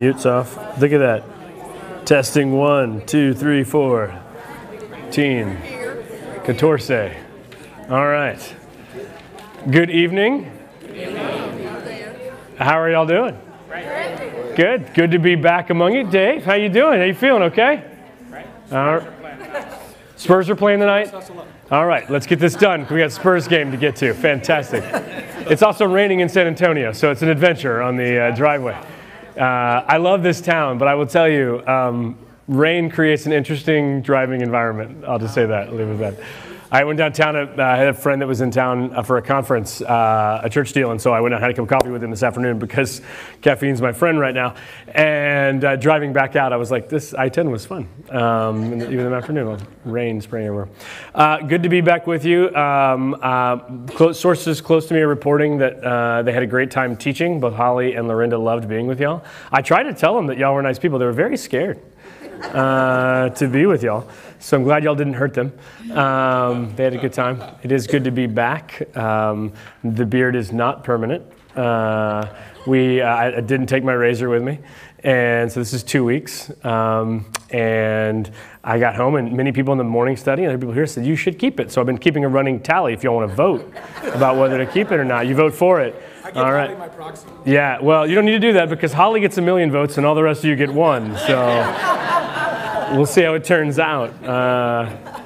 Mute's off. Look at that. Testing 1, 2, 3, 4. 14. All right. Good evening. How are y'all doing? Good. Good to be back among you. Dave, how you doing? How you feeling? Okay? All right. Spurs are playing tonight? All right, let's get this done. We got a Spurs game to get to. Fantastic. It's also raining in San Antonio, so it's an adventure on the driveway. I love this town, but I will tell you, rain creates an interesting driving environment. I'll just say that, leave it at that. I went downtown, I had a friend that was in town for a conference, a church deal, and so I went out and had a cup of coffee with him this afternoon because caffeine's my friend right now. And driving back out, I was like, this I-10 was fun, even in the afternoon, rain spraying everywhere. Good to be back with you. Sources close to me are reporting that they had a great time teaching. Both Holly and Lorinda loved being with y'all. I tried to tell them that y'all were nice people. They were very scared to be with y'all. So I'm glad y'all didn't hurt them. They had a good time. It is good to be back. The beard is not permanent. I didn't take my razor with me. And so this is 2 weeks. And I got home and many people in the morning study and other people here said, you should keep it. So I've been keeping a running tally if y'all want to vote about whether to keep it or not. You vote for it. I give Holly my proxy. Yeah, well, you don't need to do that because Holly gets 1 million votes and all the rest of you get 1. So we'll see how it turns out.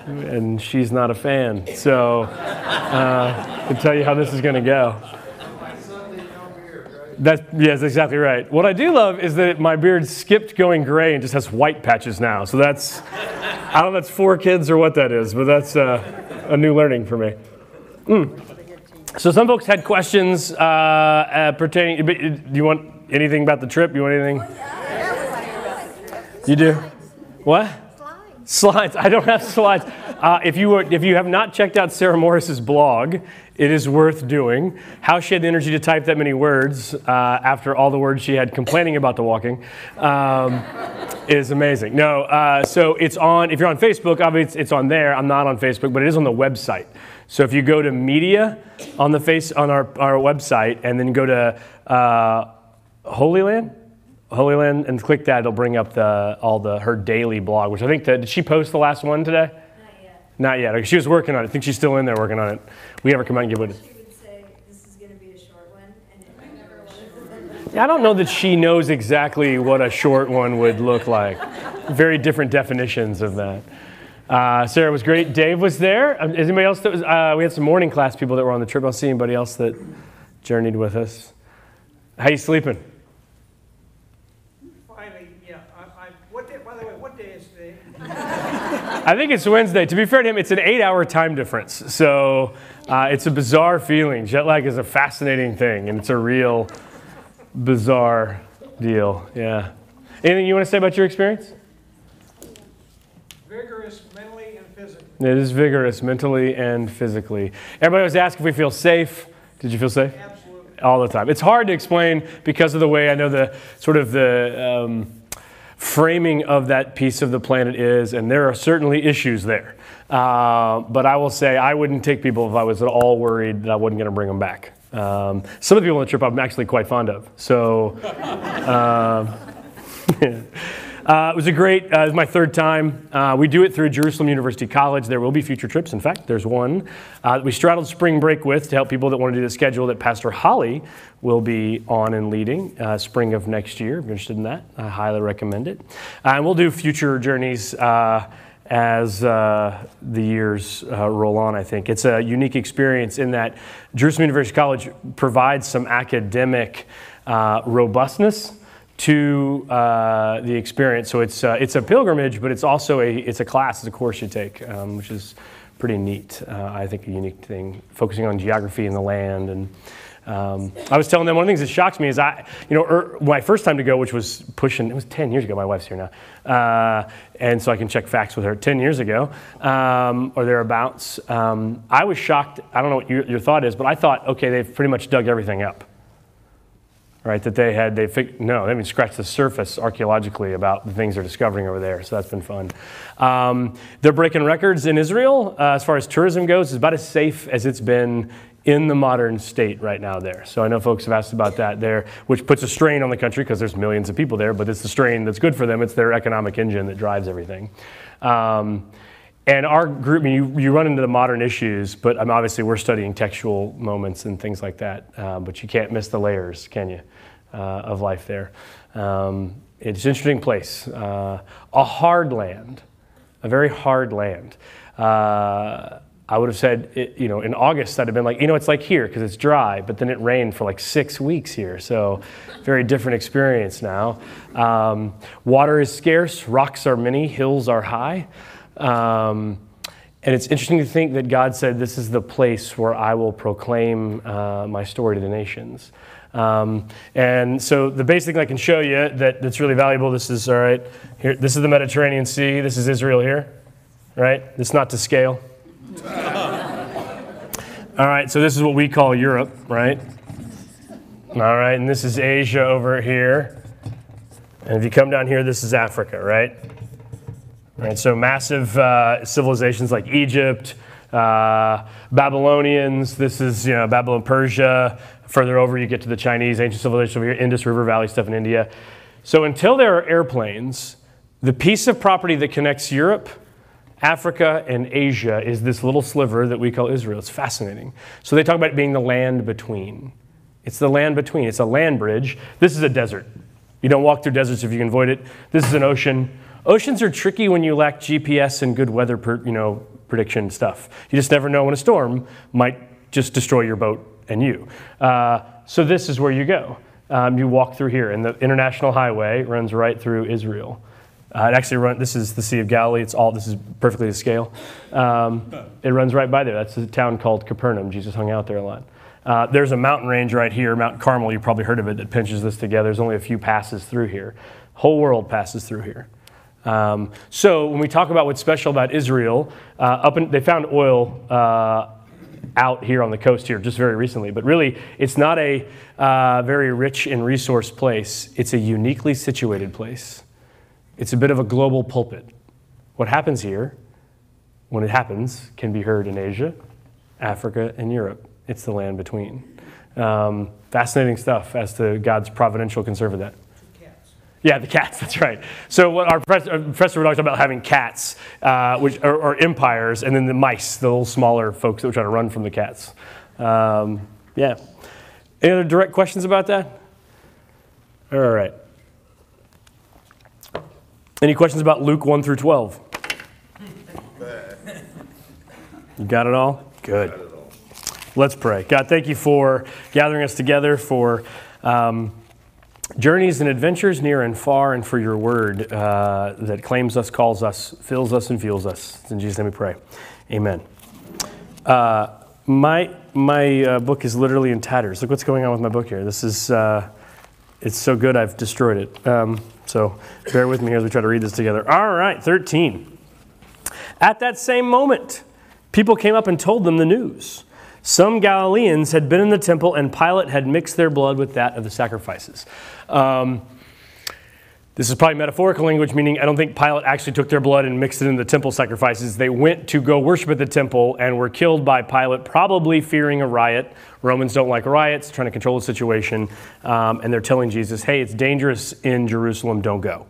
And she's not a fan. So I can tell you how this is going to go. Yes, exactly right. What I do love is that my beard skipped going gray and just has white patches now. So that's, I don't know if that's 4 kids or what that is, but that's a new learning for me. So some folks had questions pertaining, do you want anything about the trip? You want anything? You do? What? Slides. I don't have slides. If you have not checked out Sarah Morris's blog, it is worth doing. How she had the energy to type that many words after all the words she had complaining about the walking is amazing. No, so it's on. If you're on Facebook, obviously it's on there. I'm not on Facebook, but it is on the website. So if you go to media on our website and then go to Holy Land, and click that, it'll bring up her daily blog, which I think did she post the last one today? Not yet. Okay, she was working on it. I think she's still in there working on it. We have her come out and give it. She would say this is going to be a short one, and it never was. I don't know that she knows exactly what a short one would look like. Very different definitions of that. Sarah was great. Dave was there. Is anybody else that was? We had some morning class people that were on the trip. I'll see anybody else that journeyed with us. How you sleeping? Finally, yeah. By the way, what day is today? I think it's Wednesday. To be fair to him, it's an 8-hour time difference. So it's a bizarre feeling. Jet lag is a fascinating thing, and it's a real bizarre deal. Yeah. Anything you want to say about your experience? Vigorous mentally and physically. It is vigorous mentally and physically. Everybody always asks if we feel safe. Did you feel safe? Absolutely. All the time. It's hard to explain because of the way I know the framing of that piece of the planet is, and there are certainly issues there. But I will say I wouldn't take people if I was at all worried that I wasn't going to bring them back. Some of the people on the trip I'm actually quite fond of. So it was it was my 3rd time. We do it through Jerusalem University College. There will be future trips. In fact, there's one we straddled spring break with to help people that want to do the schedule that Pastor Holly will be on and leading spring of next year. If you're interested in that, I highly recommend it. And we'll do future journeys as the years roll on, I think. It's a unique experience in that Jerusalem University College provides some academic robustness to the experience. So it's a pilgrimage, but it's also a class, it's a course you take, which is pretty neat. I think a unique thing, focusing on geography and the land. And I was telling them one of the things that shocks me is my first time to go, which was it was 10 years ago. My wife's here now, and so I can check facts with her. 10 years ago, or thereabouts. I was shocked. I don't know what your thought is, but I thought, okay, they've pretty much dug everything up. Right, that they haven't scratched the surface archaeologically about the things they're discovering over there. So that's been fun. They're breaking records in Israel as far as tourism goes. It's about as safe as it's been in the modern state right now there. So I know folks have asked about that there, which puts a strain on the country because there's millions of people there, but it's the strain that's good for them. It's their economic engine that drives everything. And our group, I mean, you run into the modern issues, but obviously we're studying textual moments and things like that, but you can't miss the layers, can you, of life there. It's an interesting place. A hard land, a very hard land. I would have said, in August, I'd have been like, it's like here because it's dry, but then it rained for like 6 weeks here. So very different experience now. Water is scarce, rocks are many, hills are high. And it's interesting to think that God said, this is the place where I will proclaim my story to the nations. And so the basic thing I can show you that's really valuable, this is, all right, here, this is the Mediterranean Sea, this is Israel here, right? It's not to scale. All right, so this is what we call Europe, right? All right, and this is Asia over here. And if you come down here, this is Africa, right? All right, so massive civilizations like Egypt, Babylonians, this is Babylon, Persia. Further over, you get to the Chinese, ancient civilization over here, Indus River Valley stuff in India. So until there are airplanes, the piece of property that connects Europe, Africa, and Asia is this little sliver that we call Israel. It's fascinating. So they talk about it being the land between. It's the land between. It's a land bridge. This is a desert. You don't walk through deserts if you can avoid it. This is an ocean. Oceans are tricky when you lack GPS and good weather prediction stuff. You just never know when a storm might just destroy your boat and you. So this is where you go. You walk through here, and the international highway runs right through Israel. This is the Sea of Galilee. This is perfectly to scale. It runs right by there. That's a town called Capernaum. Jesus hung out there a lot. There's a mountain range right here, Mount Carmel. You've probably heard of it, that pinches this together. There's only a few passes through here. Whole world passes through here. So when we talk about what's special about Israel, they found oil out here on the coast here just very recently, but really it's not a very rich in resource place. It's a uniquely situated place. It's a bit of a global pulpit. What happens here, when it happens, can be heard in Asia, Africa, and Europe. It's the land between. Fascinating stuff as to God's providential concern for that. Yeah, the cats, that's right. So what our professor would always talk about having cats, which are empires, and then the mice, the little smaller folks that were trying to run from the cats. Yeah. Any other direct questions about that? All right. Any questions about Luke 1 through 12? You got it all? Good. Let's pray. God, thank you for gathering us together, for journeys and adventures near and far, and for your word that claims us, calls us, fills us, and fuels us. In Jesus' name we pray. Amen. My book is literally in tatters. Look what's going on with my book here. This is, it's so good I've destroyed it. So bear with me as we try to read this together. All right, 13. At that same moment, people came up and told them the news. Some Galileans had been in the temple, and Pilate had mixed their blood with that of the sacrifices. This is probably metaphorical language, meaning I don't think Pilate actually took their blood and mixed it in the temple sacrifices. They went to go worship at the temple and were killed by Pilate, probably fearing a riot. Romans don't like riots, trying to control the situation. And they're telling Jesus, hey, it's dangerous in Jerusalem, don't go.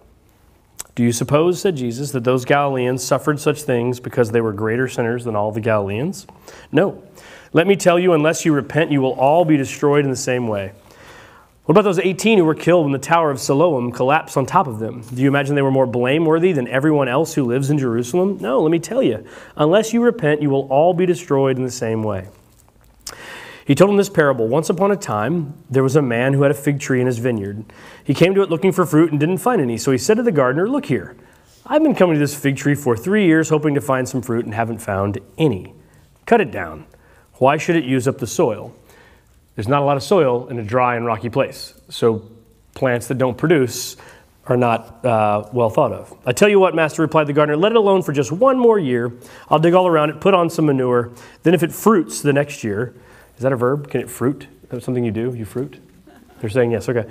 Do you suppose, said Jesus, that those Galileans suffered such things because they were greater sinners than all the Galileans? No. Let me tell you, unless you repent, you will all be destroyed in the same way. What about those 18 who were killed when the Tower of Siloam collapsed on top of them? Do you imagine they were more blameworthy than everyone else who lives in Jerusalem? No, let me tell you. Unless you repent, you will all be destroyed in the same way. He told them this parable. Once upon a time, there was a man who had a fig tree in his vineyard. He came to it looking for fruit and didn't find any. So he said to the gardener, look here. I've been coming to this fig tree for 3 years hoping to find some fruit and haven't found any. Cut it down. Why should it use up the soil? There's not a lot of soil in a dry and rocky place. So plants that don't produce are not well thought of. I tell you what, master, replied the gardener, let it alone for just 1 more year. I'll dig all around it, put on some manure. Then if it fruits the next year, is that a verb? Can it fruit? Is that something you do? You fruit? They're saying yes, okay.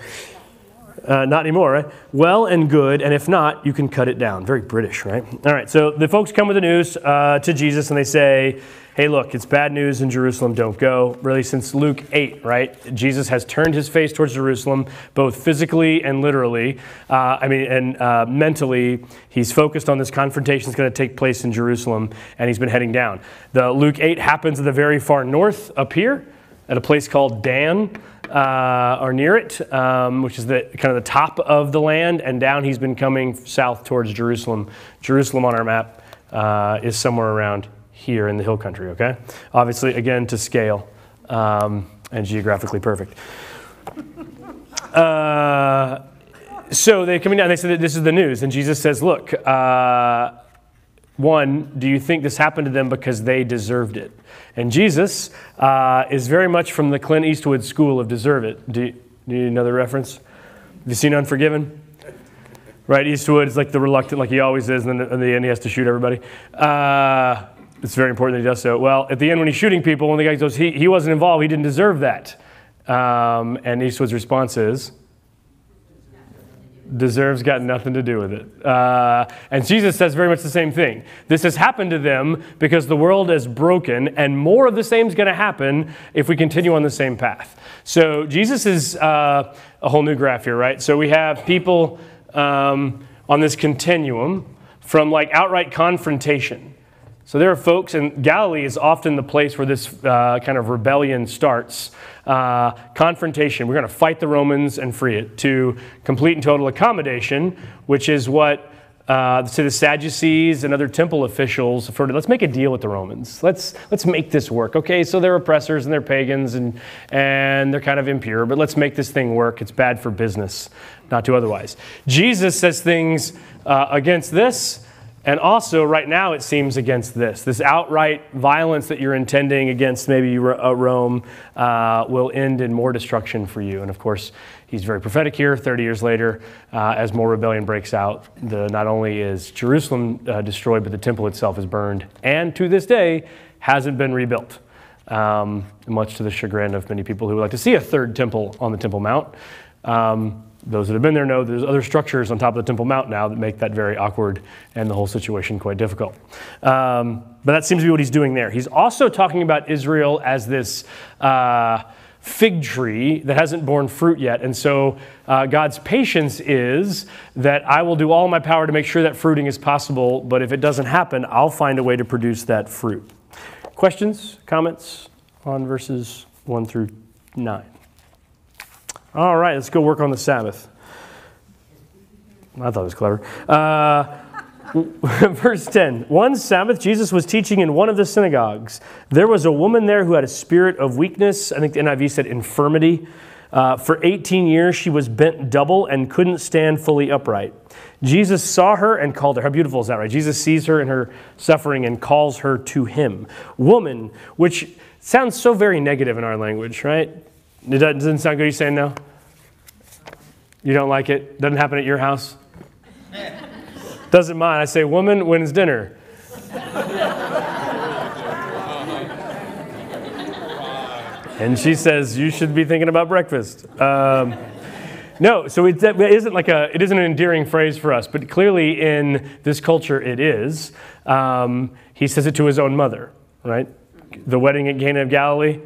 Not anymore, right? Well and good, and if not, you can cut it down. Very British, right? All right, so the folks come with the news to Jesus, and they say, hey, look, it's bad news in Jerusalem, don't go. Really, since Luke 8, right? Jesus has turned his face towards Jerusalem, both physically and literally. Mentally, he's focused on this confrontation that's going to take place in Jerusalem, and he's been heading down. The Luke 8 happens at the very far north up here, at a place called Dan, or near it, which is the kind of the top of the land, and down he's been coming south towards Jerusalem. Jerusalem on our map is somewhere around here in the hill country, okay? Obviously, again, to scale and geographically perfect. So they're coming down, they say that this is the news, and Jesus says, look, one, do you think this happened to them because they deserved it? And Jesus is very much from the Clint Eastwood school of deserve it. Do you know the reference? Have you seen Unforgiven? Right, Eastwood is like the reluctant, like he always is, and then in the end he has to shoot everybody. It's very important that he does so. Well, at the end when he's shooting people, when the guy goes, he wasn't involved, he didn't deserve that. And Eastwood's response is, deserves got nothing to do with it. And Jesus says very much the same thing. This has happened to them because the world is broken, and more of the same is going to happen if we continue on the same path. So Jesus is a whole new graph here, right? So we have people on this continuum from like outright confrontation. So there are folks, and Galilee is often the place where this kind of rebellion starts. Confrontation, we're going to fight the Romans and free it, to complete and total accommodation, which is what say the Sadducees and other temple officials refer to. Let's make a deal with the Romans. Let's make this work. Okay, so they're oppressors and they're pagans and they're kind of impure, but let's make this thing work. It's bad for business, not to otherwise. Jesus says things against this. And also, right now, it seems against this outright violence that you're intending against maybe Rome will end in more destruction for you. And of course, he's very prophetic here. 30 years later, as more rebellion breaks out, not only is Jerusalem destroyed, but the temple itself is burned. And to this day, hasn't been rebuilt, much to the chagrin of many people who would like to see a third temple on the Temple Mount. Those that have been there know there's other structures on top of the Temple Mount now that make that very awkward and the whole situation quite difficult. But that seems to be what he's doing there. He's also talking about Israel as this fig tree that hasn't borne fruit yet. And so God's patience is that I will do all my power to make sure that fruiting is possible, but if it doesn't happen, I'll find a way to produce that fruit. Questions, comments on verses 1 through 9? All right, let's go work on the Sabbath. I thought it was clever. Verse 10. One Sabbath, Jesus was teaching in one of the synagogues. There was a woman there who had a spirit of weakness. I think the NIV said infirmity. For 18 years, she was bent double and couldn't stand fully upright. Jesus saw her and called her. How beautiful is that, right? Jesus sees her in her suffering and calls her to him. Woman, which sounds so very negative in our language, right? It doesn't sound good. You saying no? You don't like it? Doesn't happen at your house? Doesn't mind. I say, woman, when's dinner? And she says, you should be thinking about breakfast. No, so it isn't an endearing phrase for us, but clearly in this culture it is. He says it to his own mother, right? The wedding at Cana of Galilee.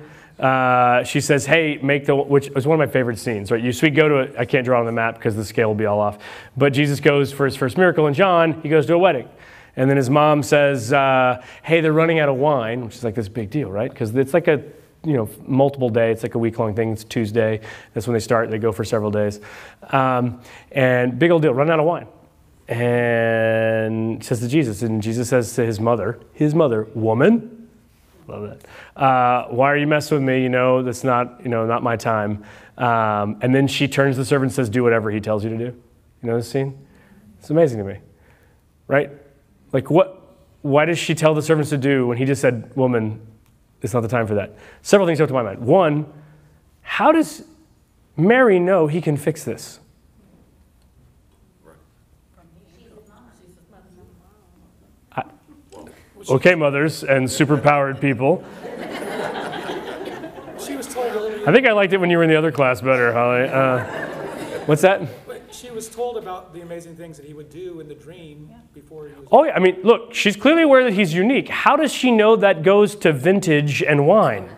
She says, hey, which is one of my favorite scenes, right? We go to I can't draw on the map because the scale will be all off. But Jesus goes for his first miracle in John, he goes to a wedding. And then his mom says, hey, they're running out of wine, which is like this big deal, right? Because it's like a, multiple day. It's like a week-long thing. It's Tuesday. That's when they start. They go for several days. And big old deal, run out of wine. And says to Jesus, and Jesus says to his mother, woman, love that. Why are you messing with me? That's not my time. And then she turns to the servant and says, do whatever he tells you to do. You know this scene? It's amazing to me, right? Like why does she tell the servants to do when he just said, woman, it's not the time for that? Several things come to my mind. One, how does Mary know he can fix this? Okay, mothers and superpowered people. She was told. I think I liked it when you were in the other class better, Holly. What's that? she was told about the amazing things that he would do in the dream before he was... Oh, yeah. I mean, look, she's clearly aware that he's unique. How does she know that goes to vintage and wine?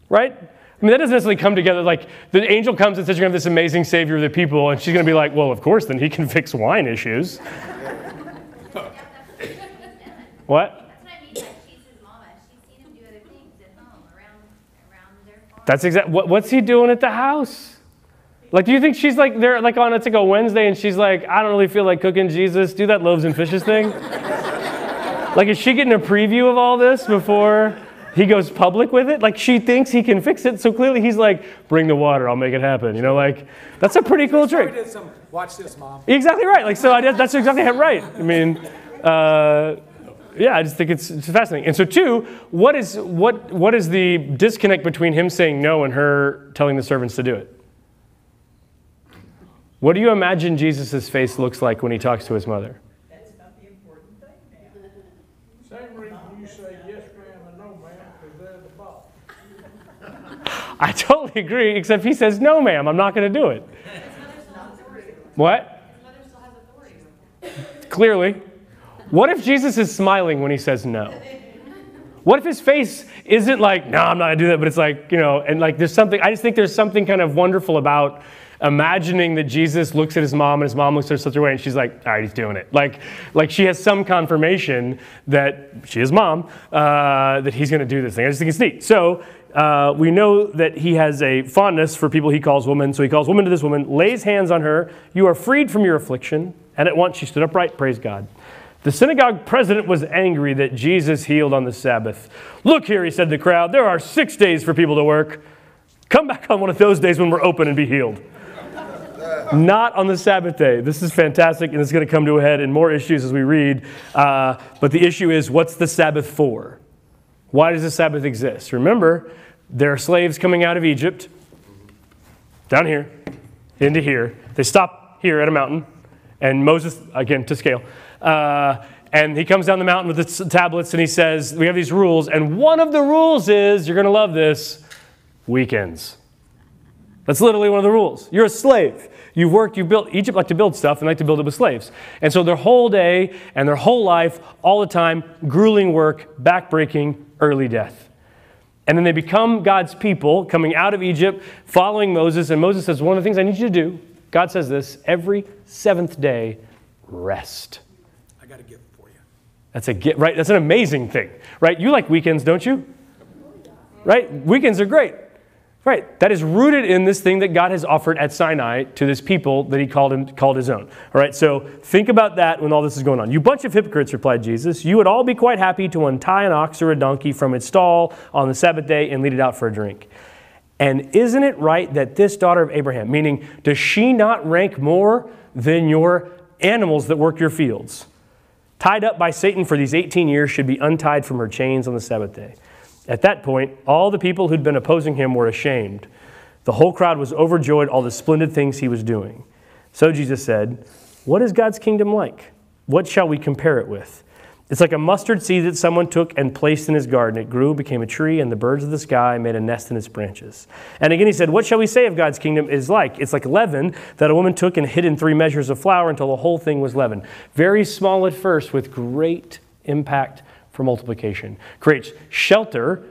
Right? I mean, that doesn't necessarily come together. Like, the angel comes and says, you're going to have this amazing savior of the people, and she's going to be like, well, of course, then he can fix wine issues. What? That's what I mean, like, she's his mama. She's seen him do other things at home, around their farm. That's exactly, what's he doing at the house? Like, do you think she's like, they're like on, it's like a Wednesday, and she's like, I don't really feel like cooking, Jesus. Do that loaves and fishes thing. Like, is she getting a preview of all this before he goes public with it? Like, she thinks he can fix it, so clearly he's like, bring the water, I'll make it happen. You know, like, that's a pretty cool trick. Did some, watch this, Mom. Exactly right. Like, so that's exactly right. I mean, yeah, I just think it's fascinating. And so, two, what is the disconnect between him saying no and her telling the servants to do it? What do you imagine Jesus' face looks like when he talks to his mother? That's not the important thing, ma'am. Same reason you say yes, ma'am, and no, ma'am, because they're the boss. I totally agree, except he says, no, ma'am, I'm not going to do it. What? His mother still has authority. Clearly. What if Jesus is smiling when he says no? What if his face isn't like, no, I'm not going to do that, but it's like, you know, and like there's something, I just think there's something kind of wonderful about imagining that Jesus looks at his mom and his mom looks at her such a way and she's like, all right, he's doing it. Like she has some confirmation that she is mom, that he's going to do this thing. I just think it's neat. So we know that he has a fondness for people he calls women. So he calls woman to this woman, lays hands on her. You are freed from your affliction. And at once she stood upright. Praise God. The synagogue president was angry that Jesus healed on the Sabbath. Look here, he said to the crowd, there are 6 days for people to work. Come back on one of those days when we're open and be healed. Not on the Sabbath day. This is fantastic, and it's going to come to a head in more issues as we read. But the issue is, what's the Sabbath for? Why does the Sabbath exist? Remember, there are slaves coming out of Egypt, down here, into here. They stop here at a mountain, and Moses, again, to scale, and he comes down the mountain with the tablets, and he says, we have these rules, and one of the rules is, you're going to love this, weekends. That's literally one of the rules. You're a slave. You've worked, you've built. Egypt liked to build stuff and liked to build it with slaves. And so their whole day and their whole life, all the time, grueling work, backbreaking, early death. And then they become God's people, coming out of Egypt, following Moses. And Moses says, one of the things I need you to do, God says this, every seventh day, rest. I got a gift for you. That's a gift, right? That's an amazing thing, right? You like weekends, don't you? Right? Weekends are great. Right, that is rooted in this thing that God has offered at Sinai to this people that he called his own. All right, so think about that when all this is going on. You bunch of hypocrites, replied Jesus. You would all be quite happy to untie an ox or a donkey from its stall on the Sabbath day and lead it out for a drink. And isn't it right that this daughter of Abraham, meaning does she not rank more than your animals that work your fields, tied up by Satan for these 18 years, should be untied from her chains on the Sabbath day? At that point, all the people who'd been opposing him were ashamed. The whole crowd was overjoyed all the splendid things he was doing. So Jesus said, what is God's kingdom like? What shall we compare it with? It's like a mustard seed that someone took and placed in his garden. It grew, became a tree, and the birds of the sky made a nest in its branches. And again he said, what shall we say of God's kingdom is like? It's like leaven that a woman took and hid in 3 measures of flour until the whole thing was leavened. Very small at first with great impact for multiplication. Creates shelter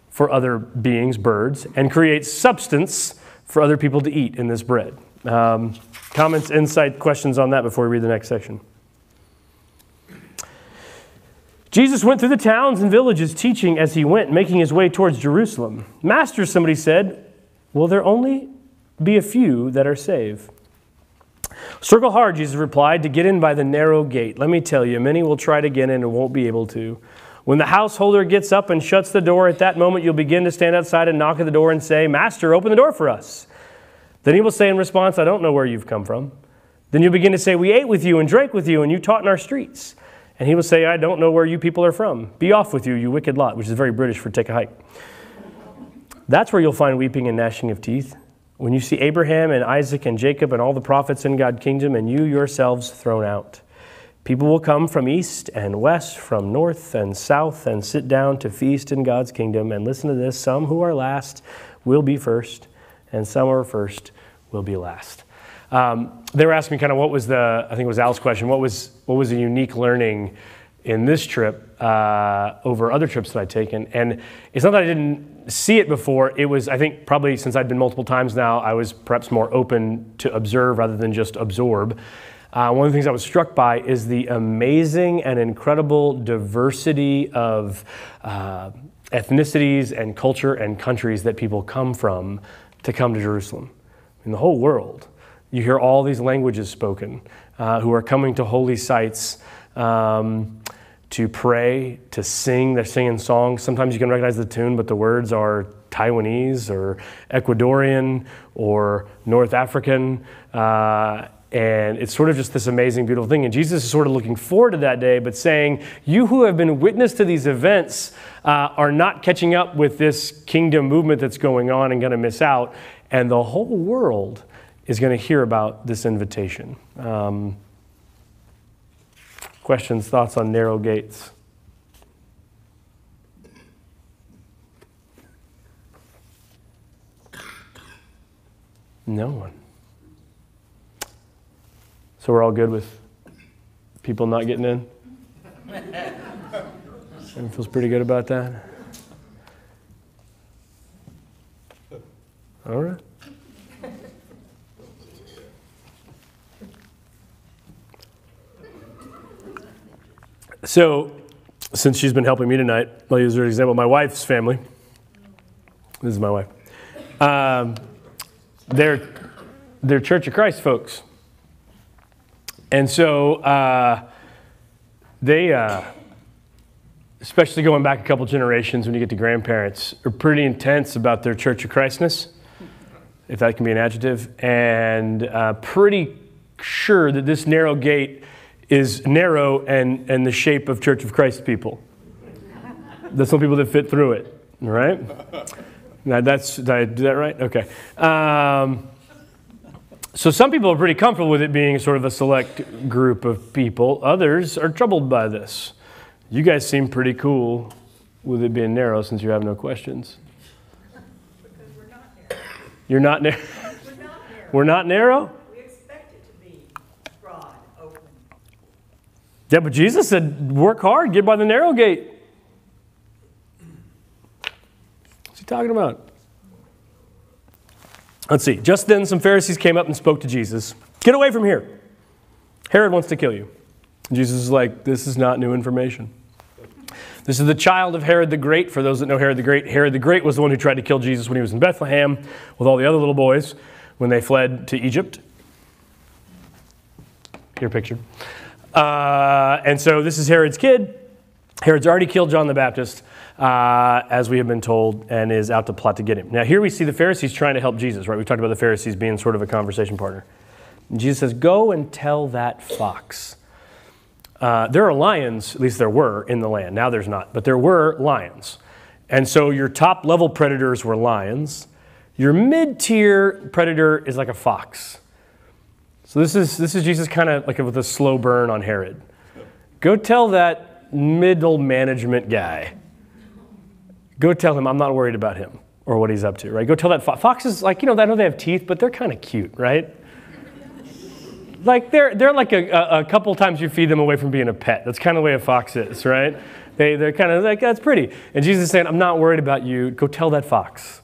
for other beings, birds, and creates substance for other people to eat in this bread. Comments, insight, questions on that before we read the next section? Jesus went through the towns and villages teaching as he went, making his way towards Jerusalem. Master, somebody said, will there only be a few that are saved? Circle hard, Jesus replied, to get in by the narrow gate. Let me tell you, many will try to get in and won't be able to. When the householder gets up and shuts the door, at that moment you'll begin to stand outside and knock at the door and say, Master, open the door for us. Then he will say in response, I don't know where you've come from. Then you'll begin to say, we ate with you and drank with you and you taught in our streets. And he will say, I don't know where you people are from. Be off with you, you wicked lot, which is very British for take a hike. That's where you'll find weeping and gnashing of teeth. When you see Abraham and Isaac and Jacob and all the prophets in God's kingdom and you yourselves thrown out. People will come from east and west, from north and south, and sit down to feast in God's kingdom. And listen to this, some who are last will be first, and some who are first will be last. They were asking me kind of what was I think it was Al's question, what was a unique learning in this trip over other trips that I'd taken. And it's not that I didn't see it before. It was, I think, probably since I'd been multiple times now, I was perhaps more open to observe rather than just absorb. One of the things I was struck by is the amazing and incredible diversity of ethnicities and culture and countries that people come from to come to Jerusalem. In the whole world, you hear all these languages spoken who are coming to holy sites to pray, to sing. They're singing songs. Sometimes you can recognize the tune, but the words are Taiwanese or Ecuadorian or North African. And it's sort of just this amazing, beautiful thing. And Jesus is sort of looking forward to that day, but saying, you who have been witness to these events are not catching up with this kingdom movement that's going on and going to miss out. And the whole world is going to hear about this invitation. Questions, thoughts on narrow gates? No one. So we're all good with people not getting in? Everyone feels pretty good about that? All right. So, since she's been helping me tonight, I'll use her example. My wife's family. This is my wife. They're Church of Christ folks. And so they, especially going back a couple generations when you get to grandparents, are pretty intense about their Church of Christness, if that can be an adjective, and pretty sure that this narrow gate is narrow and the shape of Church of Christ people. There's some people that fit through it, right? Now did I do that right? Okay. So some people are pretty comfortable with it being sort of a select group of people. Others are troubled by this. You guys seem pretty cool with it being narrow since you have no questions. Because we're not narrow. You're not narrow? We're not narrow. We're not narrow? We expect it to be broad, open. Yeah, but Jesus said, work hard, get by the narrow gate. What's he talking about? Let's see. Just then some Pharisees came up and spoke to Jesus. Get away from here. Herod wants to kill you. Jesus is like, this is not new information. This is the child of Herod the Great. For those that know Herod the Great was the one who tried to kill Jesus when he was in Bethlehem with all the other little boys when they fled to Egypt. Your picture. And so this is Herod's kid. Herod's already killed John the Baptist, as we have been told, and is out to plot to get him. Now here we see the Pharisees trying to help Jesus, right? We talked about the Pharisees being sort of a conversation partner. And Jesus says, go and tell that fox. There are lions, at least there were, in the land. Now there's not, but there were lions. And so your top level predators were lions. Your mid-tier predator is like a fox. So this is Jesus kind of like with a slow burn on Herod. Go tell that middle management guy. Go tell him I'm not worried about him or what he's up to, right? Go tell that foxes, like, I know they have teeth, but they're kind of cute, right? Like they're like a couple times you feed them away from being a pet. That's kind of the way a fox is, right? They're kind of like, that's pretty. And Jesus is saying, I'm not worried about you. Go tell that fox.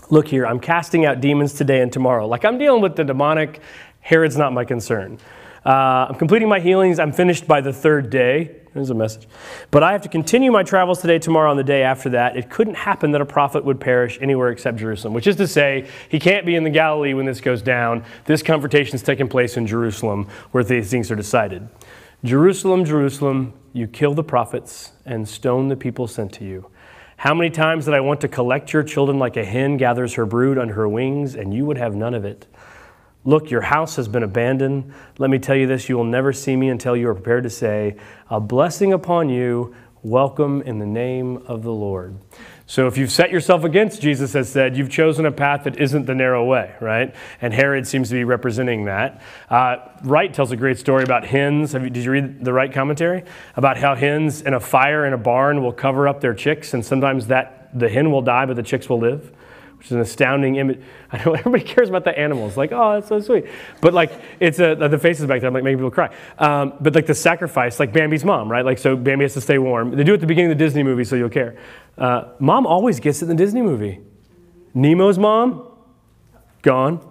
Look here, I'm casting out demons today and tomorrow. Like I'm dealing with the demonic. Herod's not my concern. I'm completing my healings. I'm finished by the third day. There's a message. But I have to continue my travels today, tomorrow, and the day after that. It couldn't happen that a prophet would perish anywhere except Jerusalem, which is to say, he can't be in the Galilee when this goes down. This confrontation is taking place in Jerusalem, where these things are decided. Jerusalem, Jerusalem, you kill the prophets and stone the people sent to you. How many times did I want to collect your children like a hen gathers her brood under her wings, and you would have none of it? Look, your house has been abandoned. Let me tell you this, you will never see me until you are prepared to say, a blessing upon you, welcome in the name of the Lord. So if you've set yourself against Jesus has said, you've chosen a path that isn't the narrow way, right? And Herod seems to be representing that. Wright tells a great story about hens. Did you read the Wright commentary? About how hens in a fire in a barn will cover up their chicks, and sometimes the hen will die, but the chicks will live. which is an astounding image. I know everybody cares about the animals. Like, oh, that's so sweet. But like, it's the faces back there, I'm like making people cry. But like the sacrifice, like Bambi's mom, right? Like, so Bambi has to stay warm. They do it at the beginning of the Disney movie, so you'll care. Mom always gets it in the Disney movie. Nemo's mom, gone.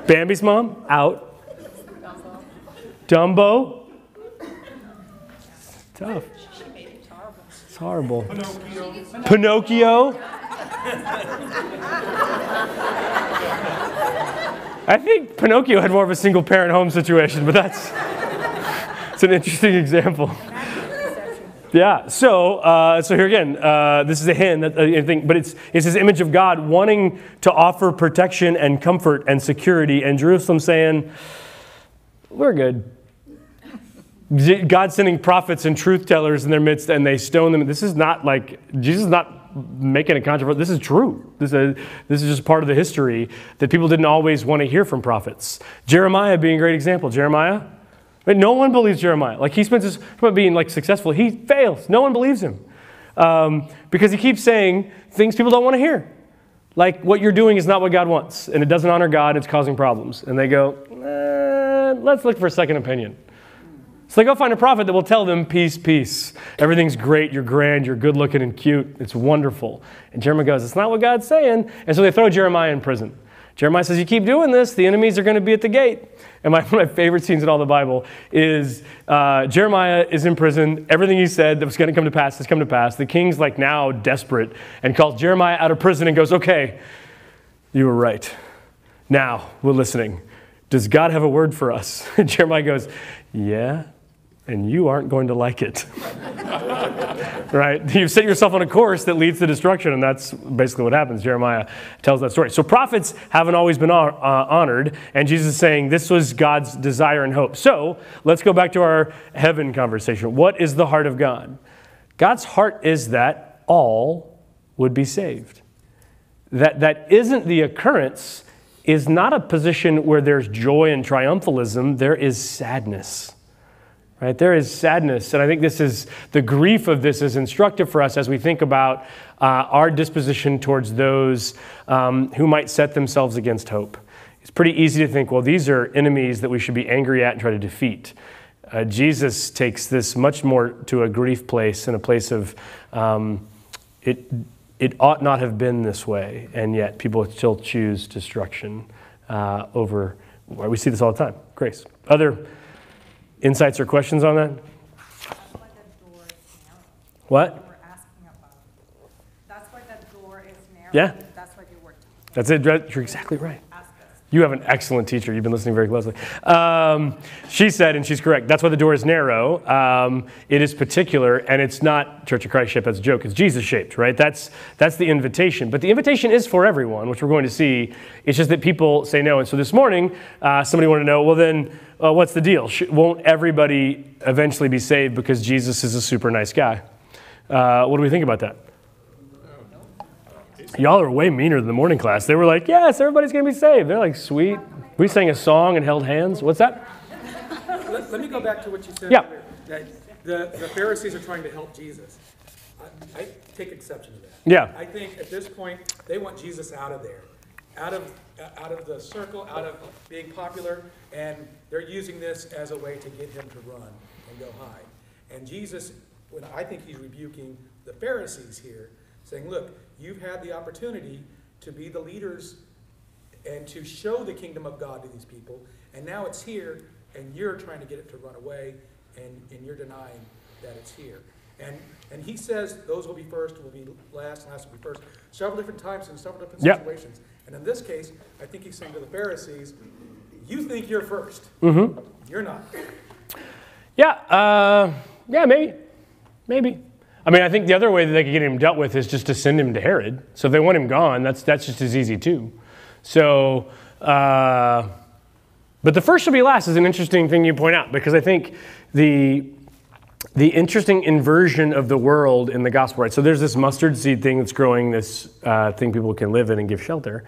Bambi's mom, out. Dumbo. Tough. It's horrible. Pinocchio. I think Pinocchio had more of a single parent home situation, but it's an interesting example. Yeah, so here again, this is a hint, but it's this image of God wanting to offer protection and comfort and security, and Jerusalem saying, we're good. God sending prophets and truth tellers in their midst, and they stone them. This is not like, Jesus is not making a controversy. This is true. This is just part of the history that people didn't always want to hear from prophets. Jeremiah being a great example. Jeremiah, but no one believes Jeremiah. Like, he spends his time being like successful. He fails. No one believes him because he keeps saying things people don't want to hear. Like, what you're doing is not what God wants, and it doesn't honor God. It's causing problems. And they go, let's look for a second opinion. So they go find a prophet that will tell them, peace, peace. Everything's great. You're grand. You're good looking and cute. It's wonderful. And Jeremiah goes, it's not what God's saying. And so they throw Jeremiah in prison. Jeremiah says, you keep doing this, the enemies are going to be at the gate. And one of my favorite scenes in all the Bible is Jeremiah is in prison. Everything he said that was going to come to pass has come to pass. The king's like now desperate and calls Jeremiah out of prison and goes, okay, you were right. Now we're listening. Does God have a word for us? And Jeremiah goes, yeah, and you aren't going to like it. Right? You've set yourself on a course that leads to destruction, and that's basically what happens. Jeremiah tells that story. So prophets haven't always been honored, and Jesus is saying this was God's desire and hope. So let's go back to our heaven conversation. What is the heart of God? God's heart is that all would be saved. That isn't the occurrence, is not a position where there's joy and triumphalism. There is sadness. Right? There is sadness, and I think this is the grief of this is instructive for us as we think about our disposition towards those who might set themselves against hope. It's pretty easy to think, well, these are enemies that we should be angry at and try to defeat. Jesus takes this much more to a grief place and a place of it ought not have been this way, and yet people still choose destruction over. We see this all the time. Grace. Other insights or questions on that? That's why the door is narrow. What? We're asking about. That's why the door is narrow. Yeah. That's what you were talking about. That's it. You're exactly right. Ask us. You have an excellent teacher. You've been listening very closely. She said, and she's correct, that's why the door is narrow. It is particular, and it's not Church of Christ shaped. That's a joke. It's Jesus shaped, right? That's the invitation. But the invitation is for everyone, which we're going to see. It's just that people say no. And so this morning, somebody wanted to know, well then, what's the deal? Won't everybody eventually be saved because Jesus is a super nice guy? What do we think about that? Y'all are way meaner than the morning class. They were like, yes, everybody's going to be saved. They're like, sweet. We sang a song and held hands. What's that? Let me go back to what you said. Yeah. That the Pharisees are trying to help Jesus. I take exception to that. Yeah. I think at this point, they want Jesus out of there. Out of the circle, out of being popular, and they're using this as a way to get him to run and go high. And Jesus, I think he's rebuking the Pharisees here, saying, look, you've had the opportunity to be the leaders and to show the kingdom of God to these people, and now it's here, and you're trying to get it to run away, and you're denying that it's here. And he says those will be first, will be last, and last will be first, several different times in several different situations. And in this case, I think he's saying to the Pharisees, you think you're first. Mm-hmm. You're not. Yeah, maybe. I mean, I think the other way that they could get him dealt with is just to send him to Herod. So if they want him gone, that's just as easy too. So, but the first shall be last is an interesting thing you point out, because I think the interesting inversion of the world in the gospel, right? So there's this mustard seed thing that's growing, this thing people can live in and give shelter.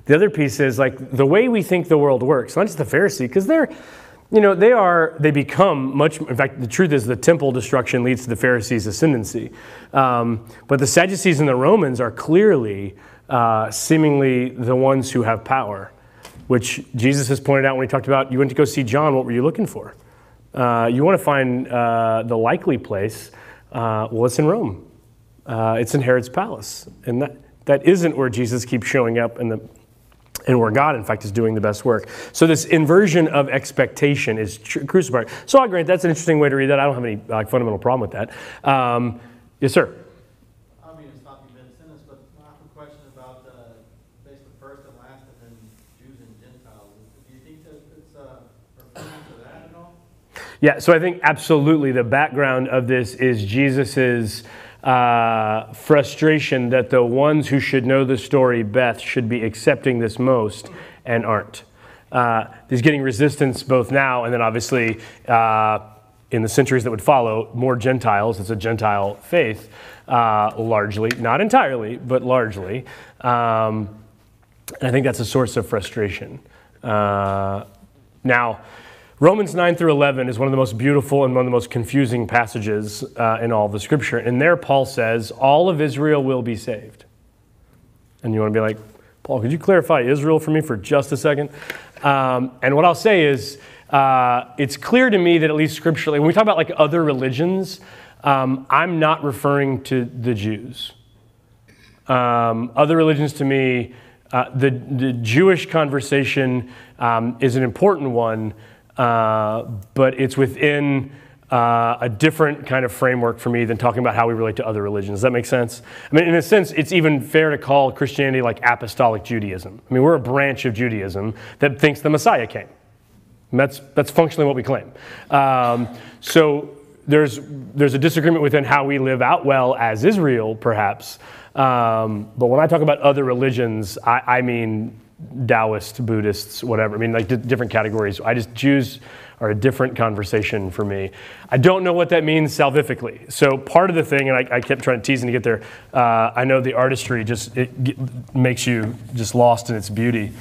The other piece is like the way we think the world works, not just the Pharisee, because they become much, in fact, the truth is the temple destruction leads to the Pharisees' ascendancy. But the Sadducees and the Romans are clearly seemingly the ones who have power, which Jesus has pointed out when he talked about, you went to go see John, what were you looking for? You want to find the likely place. Well, it's in Rome. It's in Herod's palace. And that isn't where Jesus keeps showing up and where God, in fact, is doing the best work. So this inversion of expectation is crucified. So I grant that's an interesting way to read that. I don't have any fundamental problem with that. Yes, sir? I don't mean to stop you mid-sentence, but I have a question about basically first and last and then Jews and Gentiles. Do you think that it's referring to that at all? Yeah, so I think absolutely the background of this is Jesus's frustration that the ones who should know the story best should be accepting this most and aren't. He's getting resistance both now and then obviously in the centuries that would follow, more Gentiles. It's a Gentile faith, largely, not entirely, but largely. And I think that's a source of frustration. Now, Romans 9 through 11 is one of the most beautiful and one of the most confusing passages in all of the Scripture. And there Paul says, all of Israel will be saved. And you want to be like, Paul, could you clarify Israel for me for just a second? And what I'll say is, it's clear to me that at least scripturally, when we talk about like other religions, I'm not referring to the Jews. Other religions to me, the Jewish conversation is an important one, but it's within a different kind of framework for me than talking about how we relate to other religions. Does that make sense? I mean, in a sense, it's even fair to call Christianity like apostolic Judaism. I mean, we're a branch of Judaism that thinks the Messiah came. And that's functionally what we claim. So there's a disagreement within how we live out well as Israel, perhaps. But when I talk about other religions, I mean Taoist, Buddhists, whatever. I mean, like different categories. Jews are a different conversation for me. I don't know what that means salvifically. So part of the thing, and I kept trying to tease to get there, I know the artistry makes you just lost in its beauty.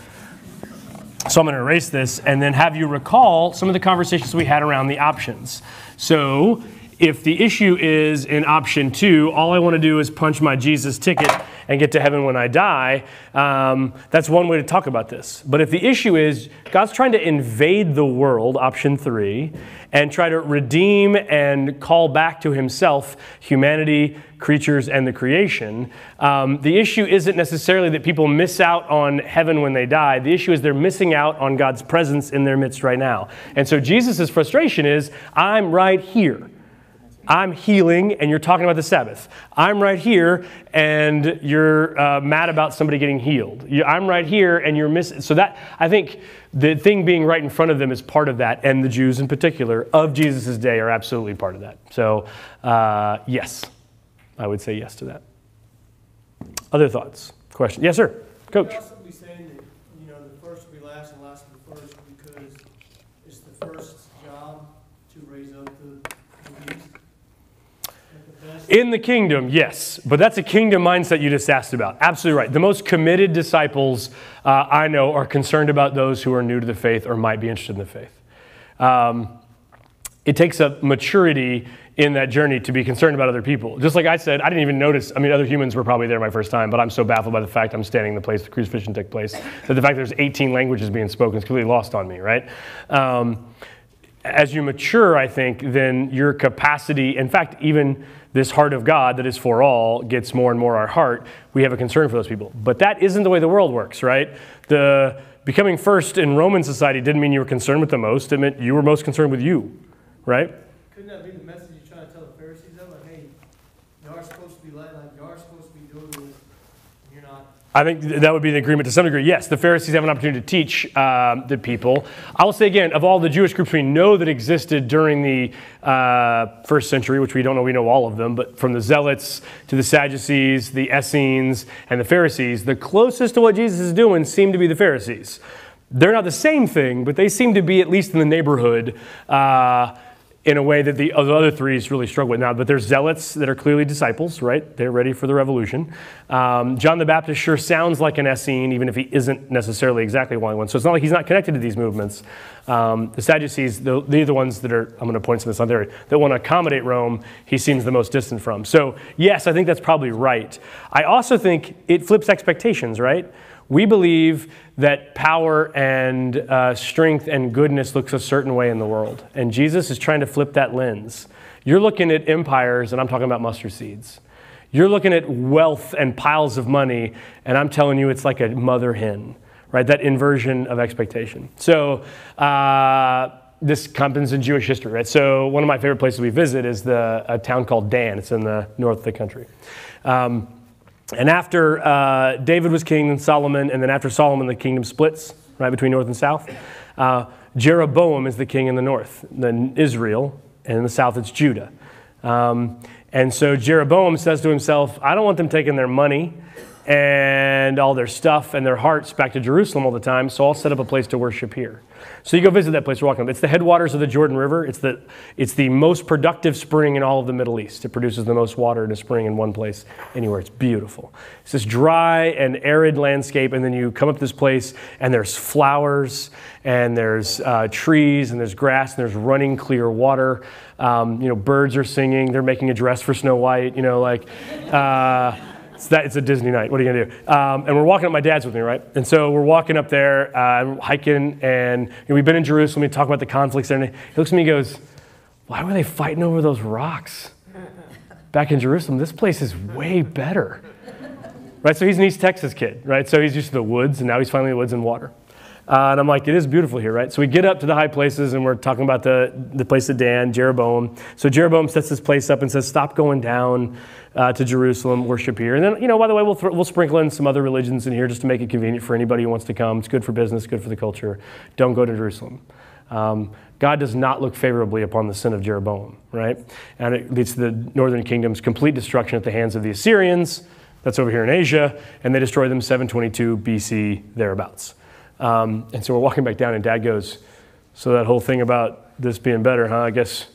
So I'm going to erase this and then have you recall some of the conversations we had around the options. So if the issue is in option 2, all I want to do is punch my Jesus ticket and get to heaven when I die, that's one way to talk about this. But if the issue is God's trying to invade the world, option 3, and try to redeem and call back to himself humanity, creatures, and the creation, the issue isn't necessarily that people miss out on heaven when they die. The issue is they're missing out on God's presence in their midst right now. And so Jesus' frustration is, I'm right here. I'm healing, and you're talking about the Sabbath. I'm right here, and you're mad about somebody getting healed. I'm right here, and you're missing. So that, I think, the thing being right in front of them is part of that, and the Jews in particular of Jesus' day are absolutely part of that. So, yes, I would say yes to that. Other thoughts? Question? Yes, sir. Coach. Could you also be saying that, the first will be last and last will be first because it's the first's job to raise up the beast? In the kingdom, yes. But that's a kingdom mindset you just asked about. Absolutely right. The most committed disciples I know are concerned about those who are new to the faith or might be interested in the faith. It takes a maturity in that journey to be concerned about other people. Just like I said, I didn't even notice. I mean, other humans were probably there my first time, but I'm so baffled by the fact I'm standing in the place the crucifixion took place that the fact there's 18 languages being spoken is completely lost on me, right? As you mature, I think, then your capacity, in fact, even this heart of God that is for all gets more and more our heart. We have a concern for those people. But that isn't the way the world works, right? The becoming first in Roman society didn't mean you were concerned with the most. It meant you were most concerned with you, right? Couldn't that be the message you're trying to tell the Pharisees, though? Like, hey, y'all are supposed to be like y'all are supposed to be doing this, and you're not. I think that would be the agreement to some degree. Yes, the Pharisees have an opportunity to teach the people. I will say again, of all the Jewish groups we know that existed during the first century, which we don't know, we know all of them, but from the Zealots to the Sadducees, the Essenes, and the Pharisees, the closest to what Jesus is doing seem to be the Pharisees. They're not the same thing, but they seem to be at least in the neighborhood in a way that the other threes really struggle with now. But there's zealots that are clearly disciples, right? They're ready for the revolution. John the Baptist sure sounds like an Essene, even if he isn't necessarily exactly one. So it's not like he's not connected to these movements. The Sadducees, they're the ones that are, I'm going to point to this on there, that want to accommodate Rome, he seems the most distant from. So yes, I think that's probably right. I also think it flips expectations, right? We believe that power and strength and goodness looks a certain way in the world. And Jesus is trying to flip that lens. You're looking at empires, and I'm talking about mustard seeds. You're looking at wealth and piles of money, and I'm telling you it's like a mother hen, right? That inversion of expectation. So this happens in Jewish history, right? So one of my favorite places we visit is a town called Dan. It's in the north of the country. And after David was king and Solomon, and then after Solomon, the kingdom splits, right, between north and south. Jeroboam is the king in the north, then Israel, and in the south it's Judah. And so Jeroboam says to himself, I don't want them taking their money and all their stuff and their hearts back to Jerusalem all the time, so I'll set up a place to worship here. So you go visit that place we're walking up. It's the headwaters of the Jordan River. It's the most productive spring in all of the Middle East. It produces the most water in a spring in one place anywhere. It's beautiful. It's this dry and arid landscape, and then you come up to this place, and there's flowers, and there's trees, and there's grass, and there's running clear water. Birds are singing. They're making a dress for Snow White. It's a Disney night. What are you going to do? And we're walking up. My dad's with me, right? And so we're walking up there, hiking, and we've been in Jerusalem. We talk about the conflicts there. And he looks at me and goes, why were they fighting over those rocks back in Jerusalem? This place is way better. Right? So he's an East Texas kid, right? So he's used to the woods, and now he's finally in the woods and water. And I'm like, it is beautiful here, right? So we get up to the high places, and we're talking about the place of Dan, Jeroboam. So Jeroboam sets this place up and says, stop going down to Jerusalem, worship here. And then, by the way, we'll sprinkle in some other religions in here just to make it convenient for anybody who wants to come. It's good for business, good for the culture. Don't go to Jerusalem. God does not look favorably upon the sin of Jeroboam, right? And it leads to the northern kingdom's complete destruction at the hands of the Assyrians. That's over here in Asia. And they destroy them 722 BC, thereabouts. And so we're walking back down, and Dad goes, so that whole thing about this being better, huh? I guess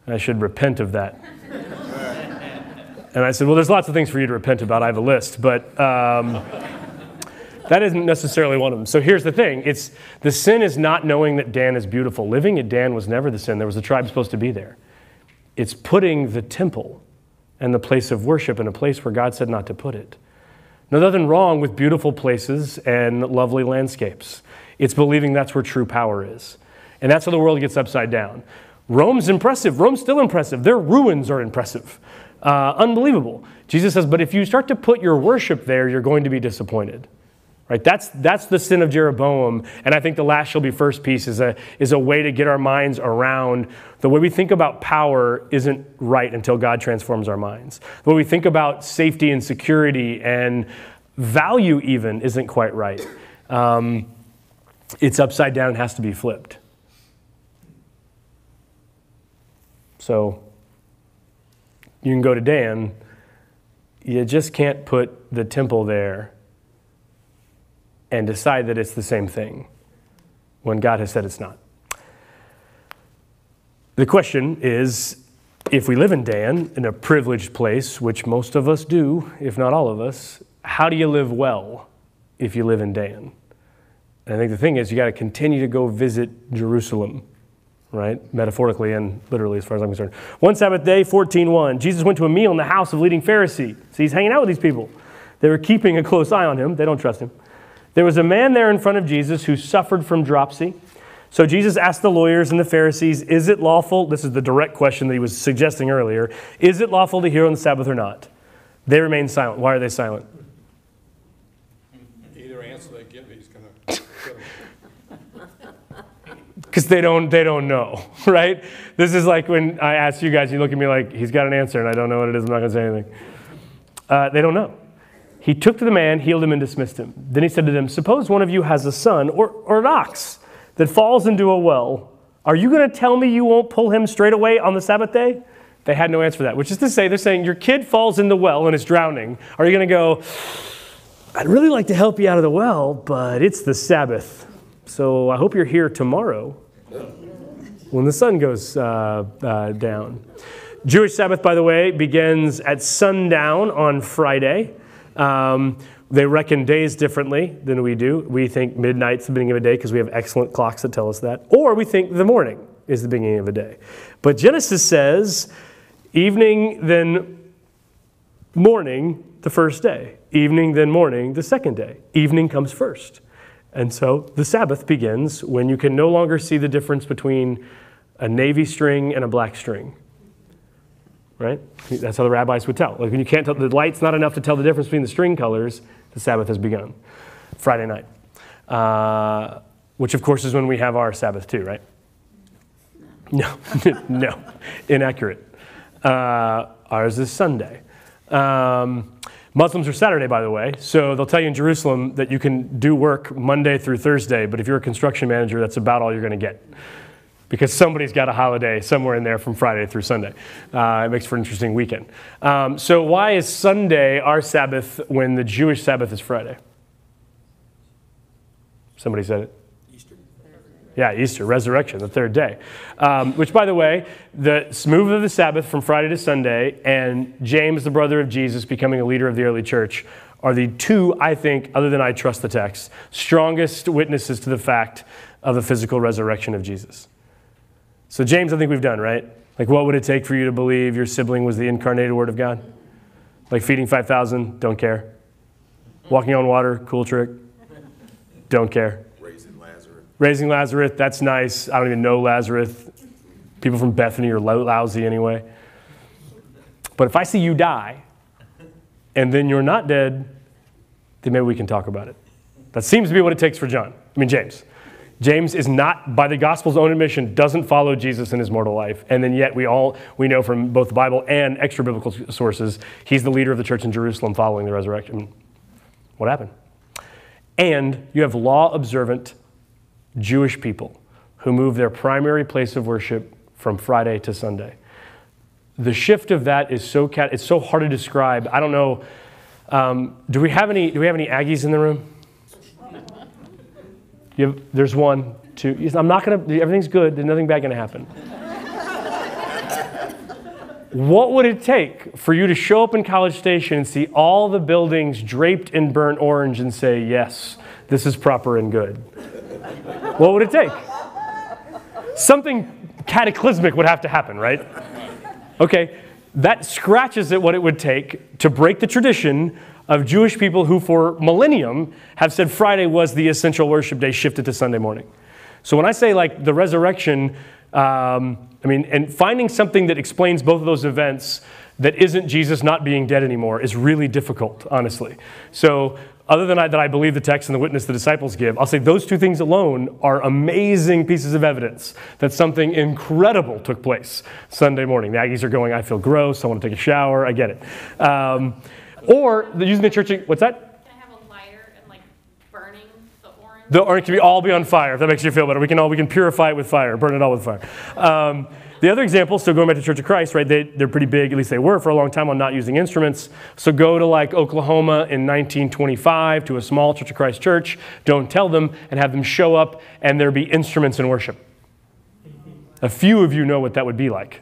I should repent of that. And I said, well, there's lots of things for you to repent about. I have a list, but that isn't necessarily one of them. So here's the thing. The sin is not knowing that Dan is beautiful. Living at Dan was never the sin. There was a tribe supposed to be there. It's putting the temple and the place of worship in a place where God said not to put it. There's nothing wrong with beautiful places and lovely landscapes. It's believing that's where true power is. And that's how the world gets upside down. Rome's impressive. Rome's still impressive. Their ruins are impressive. Unbelievable. Jesus says, but if you start to put your worship there, you're going to be disappointed. Right? That's the sin of Jeroboam. And I think the last shall be first piece is a way to get our minds around the way we think about power isn't right until God transforms our minds. The way we think about safety and security and value even isn't quite right. It's upside down and has to be flipped. So you can go to Dan. You just can't put the temple there and decide that it's the same thing when God has said it's not. The question is, if we live in Dan, in a privileged place, which most of us do, if not all of us, how do you live well if you live in Dan? And I think the thing is, you got to continue to go visit Jerusalem, right? Metaphorically and literally, as far as I'm concerned. One Sabbath day, 14:1, Jesus went to a meal in the house of a leading Pharisee. So he's hanging out with these people. They were keeping a close eye on him. They don't trust him. There was a man there in front of Jesus who suffered from dropsy. So Jesus asked the lawyers and the Pharisees, is it lawful? This is the direct question that he was suggesting earlier. Is it lawful to heal on the Sabbath or not? They remained silent. Why are they silent? Either answer they give, he's going to kill him. Because they don't know, right? This is like when I ask you guys, you look at me like, he's got an answer, and I don't know what it is. I'm not going to say anything. They don't know. He took to the man, healed him, and dismissed him. Then he said to them, suppose one of you has a son or an ox that falls into a well. Are you going to tell me you won't pull him straight away on the Sabbath day? They had no answer for that, which is to say, they're saying, your kid falls in the well and is drowning. Are you going to go, I'd really like to help you out of the well, but it's the Sabbath. So I hope you're here tomorrow. when the sun goes down. Jewish Sabbath, by the way, begins at sundown on Friday. They reckon days differently than we do. We think midnight's the beginning of a day because we have excellent clocks that tell us that. Or we think the morning is the beginning of a day. But Genesis says evening, then morning, the first day. Evening, then morning, the second day. Evening comes first. And so the Sabbath begins when you can no longer see the difference between a navy string and a black string. Right? That's how the rabbis would tell. Like when you can't tell, the light's not enough to tell the difference between the string colors, the Sabbath has begun. Friday night. Which of course is when we have our Sabbath too, right? No, no, inaccurate. Ours is Sunday. Muslims are Saturday, by the way, so they'll tell you in Jerusalem that you can do work Monday through Thursday, but if you're a construction manager, that's about all you're going to get. Because somebody's got a holiday somewhere in there from Friday through Sunday. It makes for an interesting weekend. So why is Sunday our Sabbath when the Jewish Sabbath is Friday? Somebody said it. Easter. Yeah, Easter, resurrection, the third day. Which, by the way, the move of the Sabbath from Friday to Sunday and James, the brother of Jesus, becoming a leader of the early church are the two, I think, other than I trust the text, strongest witnesses to the fact of the physical resurrection of Jesus. So James, I think we've done, right? Like, what would it take for you to believe your sibling was the incarnated Word of God? Like feeding 5,000, don't care. Walking on water, cool trick, don't care. Raising Lazarus, that's nice. I don't even know Lazarus. People from Bethany are lousy anyway. But if I see you die, and then you're not dead, then maybe we can talk about it. That seems to be what it takes for James. James is not, by the gospel's own admission, doesn't follow Jesus in his mortal life. And then yet we know from both the Bible and extra biblical sources, he's the leader of the church in Jerusalem following the resurrection. What happened? And you have law-observant Jewish people who move their primary place of worship from Friday to Sunday. The shift of that is it's so hard to describe. I don't know. Do we have any Aggies in the room? There's one, two. I'm not going to, everything's good. There's nothing bad going to happen. What would it take for you to show up in College Station and see all the buildings draped in burnt orange and say, yes, this is proper and good? What would it take? Something cataclysmic would have to happen, right? Okay, that scratches at what it would take to break the tradition of Jewish people who for millennium have said Friday was the essential worship day shifted to Sunday morning. So when I say like the resurrection, and finding something that explains both of those events that isn't Jesus not being dead anymore is really difficult, honestly. So other than that I believe the text and the witness the disciples give, I'll say those two things alone are amazing pieces of evidence that something incredible took place Sunday morning. The Aggies are going, I feel gross, I want to take a shower, I get it. Or using the church, what's that? Can I have a lighter and like burning the orange? The orange can all be on fire, if that makes you feel better. We can purify it with fire, burn it all with fire. The other example, still going back to Church of Christ, right? They're pretty big, at least they were for a long time, on not using instruments. So go to like Oklahoma in 1925 to a small Church of Christ church, don't tell them, and have them show up and there be instruments in worship. A few of you know what that would be like.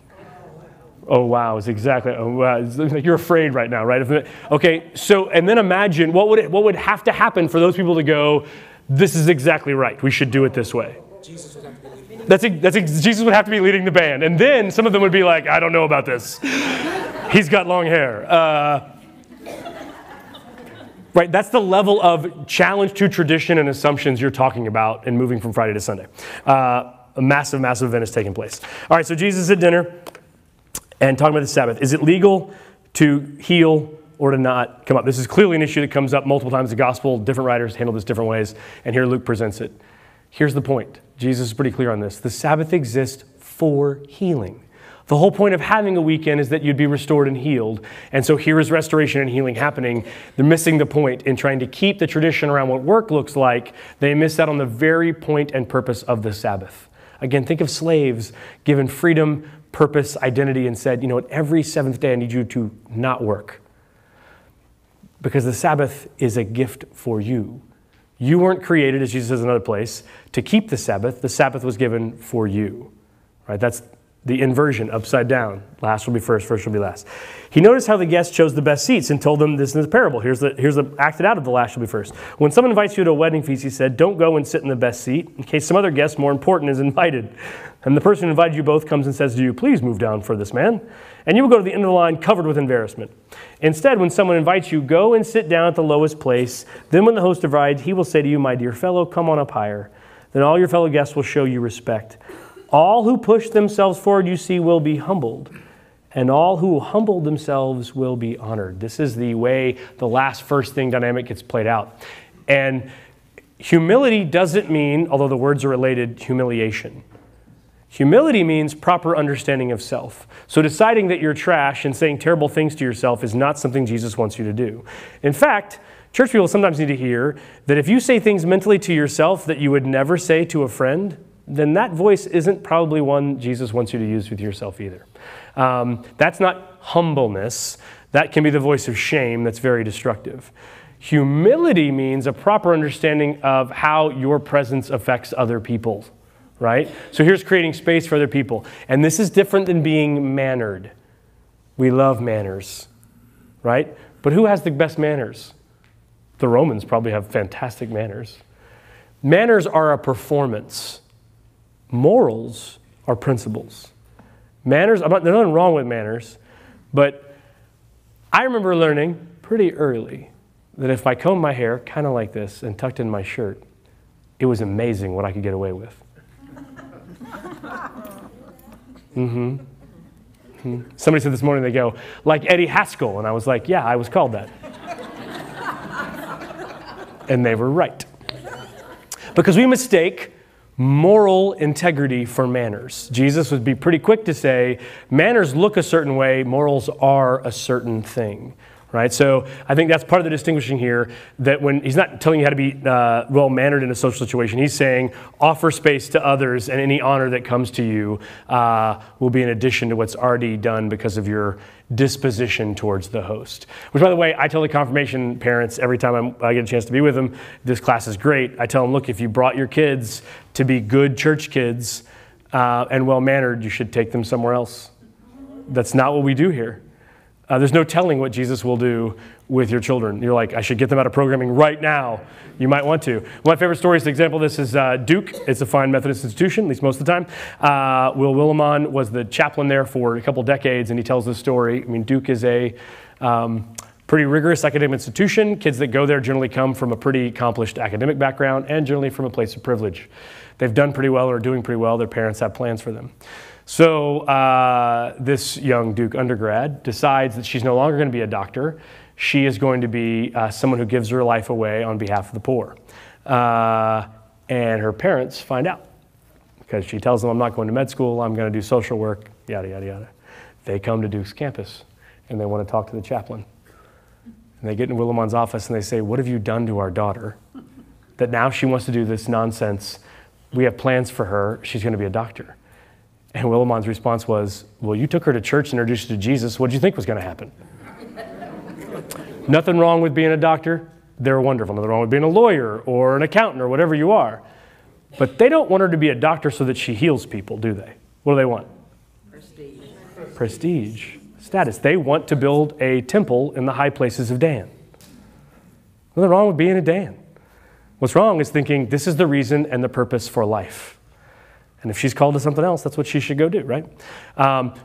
Oh, wow, it's exactly, oh, wow. It's like you're afraid right now, right? Okay, so, and then imagine what would have to happen for those people to go, this is exactly right, we should do it this way. Jesus would have to be leading. Jesus would have to be leading the band. And then some of them would be like, I don't know about this. He's got long hair. Right, that's the level of challenge to tradition and assumptions you're talking about in moving from Friday to Sunday. A massive, massive event is taking place. All right, so Jesus at dinner. And talking about the Sabbath, is it legal to heal or to not come up? This is clearly an issue that comes up multiple times in the gospel. Different writers handle this different ways, and here Luke presents it. Here's the point. Jesus is pretty clear on this. The Sabbath exists for healing. The whole point of having a weekend is that you'd be restored and healed. And so here is restoration and healing happening. They're missing the point in trying to keep the tradition around what work looks like. They miss out on the very point and purpose of the Sabbath. Again, think of slaves given freedom, purpose, identity, and said, you know what, every seventh day I need you to not work. Because the Sabbath is a gift for you. You weren't created, as Jesus says in another place, to keep the Sabbath. The Sabbath was given for you. Right? That's the inversion, upside down. Last will be first, first will be last. He noticed how the guests chose the best seats and told them this is the parable. Here's the acted out of the last shall be first. When someone invites you to a wedding feast, he said, don't go and sit in the best seat in case some other guest more important is invited. And the person who invited you both comes and says to you, please move down for this man. And you will go to the end of the line covered with embarrassment. Instead, when someone invites you, go and sit down at the lowest place. Then when the host arrives, he will say to you, my dear fellow, come on up higher. Then all your fellow guests will show you respect. All who push themselves forward, you see, will be humbled. And all who humble themselves will be honored. This is the way the last first thing dynamic gets played out. And humility doesn't mean, although the words are related, humiliation. Humility means proper understanding of self. So deciding that you're trash and saying terrible things to yourself is not something Jesus wants you to do. In fact, church people sometimes need to hear that if you say things mentally to yourself that you would never say to a friend, then that voice isn't probably one Jesus wants you to use with yourself either. That's not humbleness. That can be the voice of shame that's very destructive. Humility means a proper understanding of how your presence affects other people, right? So here's creating space for other people. And this is different than being mannered. We love manners, right? But who has the best manners? The Romans probably have fantastic manners. Manners are a performance. Morals are principles. Manners, there's nothing wrong with manners, but I remember learning pretty early that if I combed my hair kind of like this and tucked in my shirt, it was amazing what I could get away with. Somebody said this morning, they go, like Eddie Haskell, and I was like, yeah, I was called that. And they were right. Because we mistake moral integrity for manners. Jesus would be pretty quick to say, manners look a certain way, morals are a certain thing, right? So I think that's part of the distinguishing here, that when he's not telling you how to be well-mannered in a social situation, he's saying offer space to others, and any honor that comes to you will be in addition to what's already done because of your disposition towards the host. Which, by the way, I tell the confirmation parents every time I get a chance to be with them, this class is great. I tell them, look, if you brought your kids to be good church kids and well-mannered, you should take them somewhere else. That's not what we do here. There's no telling what Jesus will do with your children. You're like, I should get them out of programming right now. You might want to. One of my favorite stories, the example of this is Duke. It's a fine Methodist institution, at least most of the time. Will Willimon was the chaplain there for a couple decades, and he tells this story. I mean, Duke is a pretty rigorous academic institution. Kids that go there generally come from a pretty accomplished academic background and generally from a place of privilege. They've done pretty well or are doing pretty well. Their parents have plans for them. So this young Duke undergrad decides that she's no longer going to be a doctor. She is going to be someone who gives her life away on behalf of the poor. And her parents find out because she tells them, I'm not going to med school, I'm going to do social work, yada, yada, yada. They come to Duke's campus and they want to talk to the chaplain. And they get in Willimon's office and they say, what have you done to our daughter that now she wants to do this nonsense? We have plans for her. She's going to be a doctor. And Willimon's response was, well, you took her to church and introduced her to Jesus. What did you think was going to happen? Nothing wrong with being a doctor. They're wonderful. Nothing wrong with being a lawyer or an accountant or whatever you are. But they don't want her to be a doctor so that she heals people, do they? What do they want? Prestige. Prestige. Status. They want to build a temple in the high places of Dan. Nothing wrong with being a Dan. What's wrong is thinking this is the reason and the purpose for life. And if she's called to something else, that's what she should go do, right?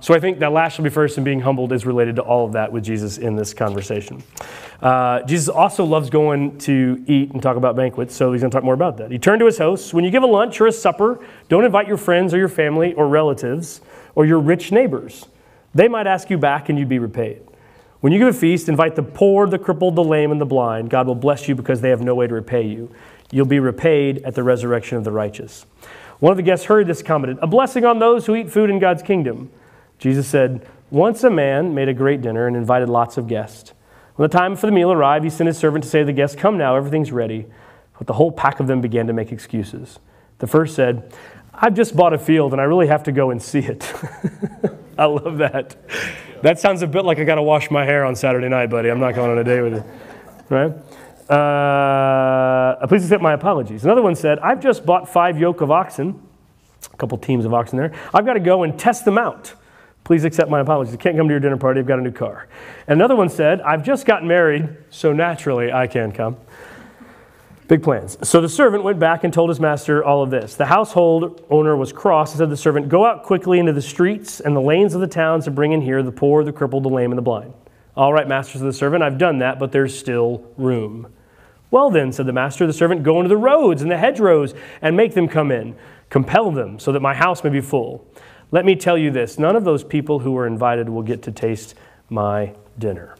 So I think that last shall be first and being humbled is related to all of that with Jesus in this conversation. Jesus also loves going to eat and talk about banquets, so he's going to talk more about that. He turned to his hosts, when you give a lunch or a supper, don't invite your friends or your family or relatives or your rich neighbors. They might ask you back and you'd be repaid. When you give a feast, invite the poor, the crippled, the lame, and the blind. God will bless you because they have no way to repay you. You'll be repaid at the resurrection of the righteous. One of the guests heard this, commented, a blessing on those who eat food in God's kingdom. Jesus said, once a man made a great dinner and invited lots of guests. When the time for the meal arrived, he sent his servant to say to the guests, come now, everything's ready. But the whole pack of them began to make excuses. The first said, I've just bought a field and I really have to go and see it. I love that. That sounds a bit like I got to wash my hair on Saturday night, buddy. I'm not going on a date with you. Right? Please accept my apologies. Another one said, I've just bought 5 yoke of oxen A couple teams of oxen there. I've got to go and test them out. Please accept my apologies. I can't come to your dinner party. I've got a new car. And another one said, I've just gotten married, so naturally I can come. Big plans. So the servant went back and told his master all of this. The household owner was cross and said to the servant, go out quickly into the streets and the lanes of the towns to bring in here the poor, the crippled, the lame, and the blind. All right, master, said the servant, I've done that, but there's still room. Well then, said the master, the servant, go into the roads and the hedgerows and make them come in. Compel them so that my house may be full. Let me tell you this, none of those people who were invited will get to taste my dinner.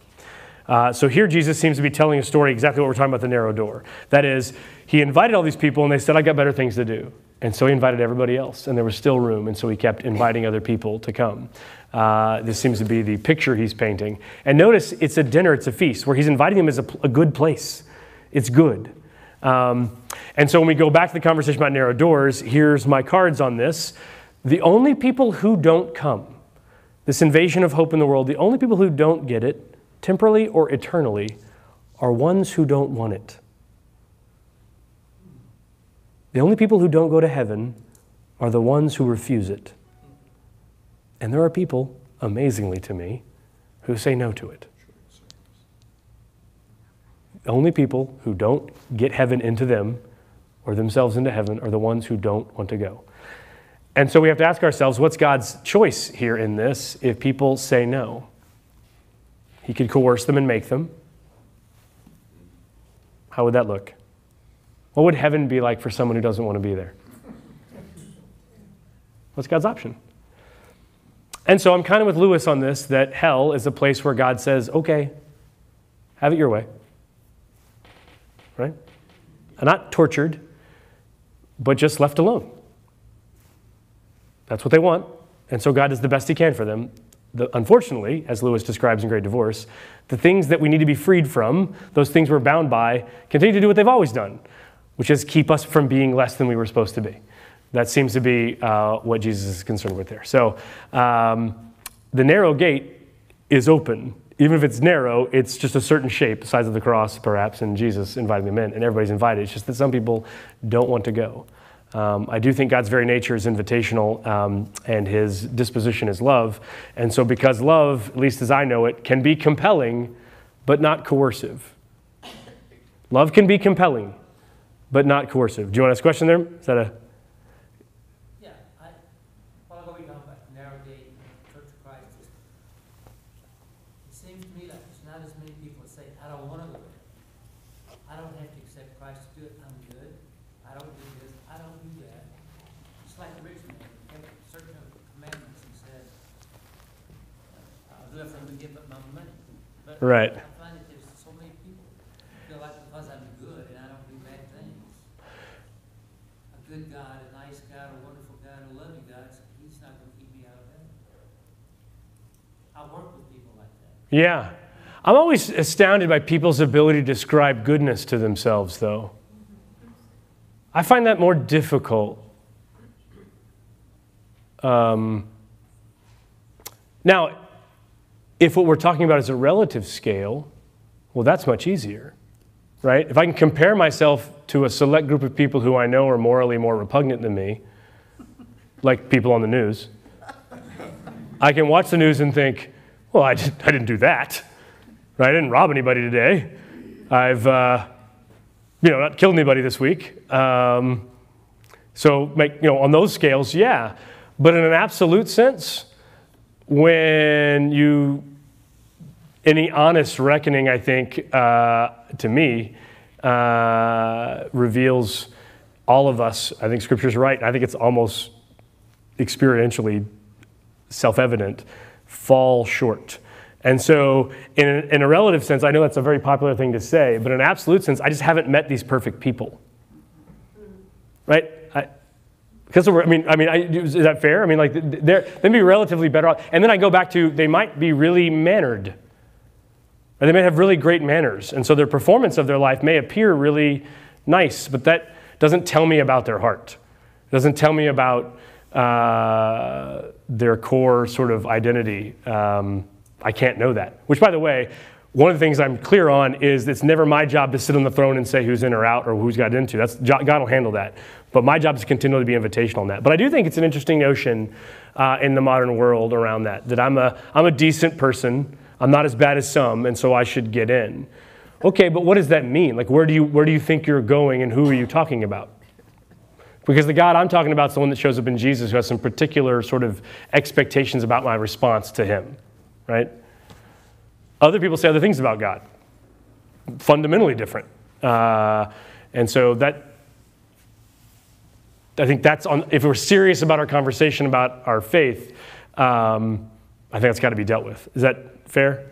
So here Jesus seems to be telling a story exactly what we're talking about, the narrow door. That is, he invited all these people and they said, I got better things to do. And so he invited everybody else and there was still room. And so he kept inviting other people to come. This seems to be the picture he's painting. And notice it's a dinner, it's a feast where he's inviting them as a good place. It's good. And so when we go back to the conversation about narrow doors, here's my cards on this. The only people who don't come, this invasion of hope in the world, the only people who don't get it, temporally or eternally, are ones who don't want it. The only people who don't go to heaven are the ones who refuse it. And there are people, amazingly to me, who say no to it. The only people who don't get heaven into them or themselves into heaven are the ones who don't want to go. And so we have to ask ourselves, what's God's choice here in this if people say no? He could coerce them and make them. How would that look? What would heaven be like for someone who doesn't want to be there? What's God's option? And so I'm kind of with Lewis on this, that hell is a place where God says, okay, have it your way. Right? And not tortured, but just left alone. That's what they want. And so God does the best he can for them. Unfortunately, as Lewis describes in Great Divorce, the things that we need to be freed from, those things we're bound by, continue to do what they've always done, which is keep us from being less than we were supposed to be. That seems to be what Jesus is concerned with there. So the narrow gate is open. Even if it's narrow, it's just a certain shape, the size of the cross, perhaps, and Jesus inviting them in, and everybody's invited. It's just that some people don't want to go. I do think God's very nature is invitational, and his disposition is love. And so because love, at least as I know it, can be compelling, but not coercive. Love can be compelling, but not coercive. Do you want to ask a question there? Is that a... Yeah, while ago we talked about the narrow gate and the Church of Christ. It seems to me like there's not as many people that say, I don't want to go there. I don't have to accept Christ to do it. I'm good. I don't do this. I don't do that. Just like the rich man kept certain commandments and said, I'll do it for him to give up my money. But right. I find that there's so many people who feel like because I'm good and I don't do bad things, a good God, a nice God, a wonderful God, a loving God, he's not going to keep me out of heaven. I work with people like that. Yeah. I'm always astounded by people's ability to describe goodness to themselves, though. I find that more difficult. Now, if what we're talking about is a relative scale, well, that's much easier, right? If I can compare myself to a select group of people who I know are morally more repugnant than me, like people on the news, I can watch the news and think, well, I didn't do that, right? I didn't rob anybody today. I've not killed anybody this week. So, on those scales, yeah. But in an absolute sense, when any honest reckoning, I think, to me, reveals all of us, I think Scripture's right. I think it's almost experientially self-evident, fall short. And so in a relative sense, I know that's a very popular thing to say, but in an absolute sense, I just haven't met these perfect people. Right? Is that fair? I mean, like, they may be relatively better off. And then I go back to, they might be really mannered. Or they may have really great manners. And so their performance of their life may appear really nice, but that doesn't tell me about their heart. It doesn't tell me about their core sort of identity. I can't know that. Which, by the way, one of the things I'm clear on is it's never my job to sit on the throne and say who's in or out or who's got into. God will handle that. But my job is to continually be invitational on that. But I do think it's an interesting notion in the modern world around that I'm a decent person. I'm not as bad as some, and so I should get in. Okay, but what does that mean? Like, where do you think you're going, and who are you talking about? Because the God I'm talking about is the one that shows up in Jesus, who has some particular sort of expectations about my response to him, right? Other people say other things about God, fundamentally different. And so I think that's if we're serious about our conversation about our faith, I think that's got to be dealt with. Is that fair?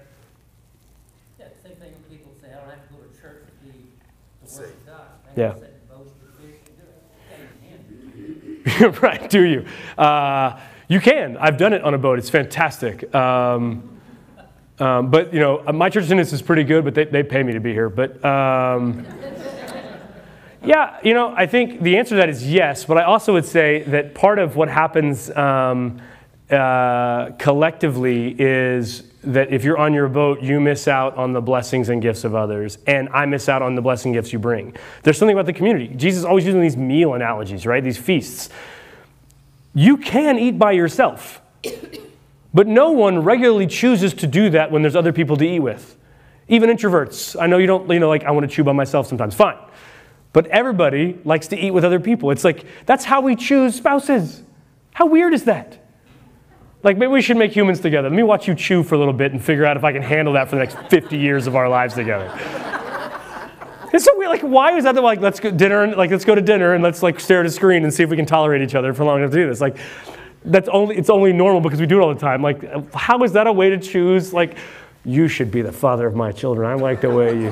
Yeah, the same thing when people say, I don't have to go to church to worship God. Yeah. Right, do you? You can. I've done it on a boat. It's fantastic. But, my church attendance is pretty good, but they pay me to be here. But, yeah, I think the answer to that is yes. But I also would say that part of what happens collectively is that if you're on your boat, you miss out on the blessings and gifts of others, and I miss out on the blessing gifts you bring. There's something about the community. Jesus is always using these meal analogies, right? These feasts. You can eat by yourself, but no one regularly chooses to do that when there's other people to eat with. Even introverts. I know you don't, I want to chew by myself sometimes. Fine. But everybody likes to eat with other people. It's like, that's how we choose spouses. How weird is that? Like, maybe we should make humans together. Let me watch you chew for a little bit and figure out if I can handle that for the next 50 years of our lives together. It's so weird. Like, why is that? Like, let's go to dinner and let's stare at a screen and see if we can tolerate each other for long enough to do this. Like, it's only normal because we do it all the time. Like, how is that a way to choose? Like, you should be the father of my children. I like the way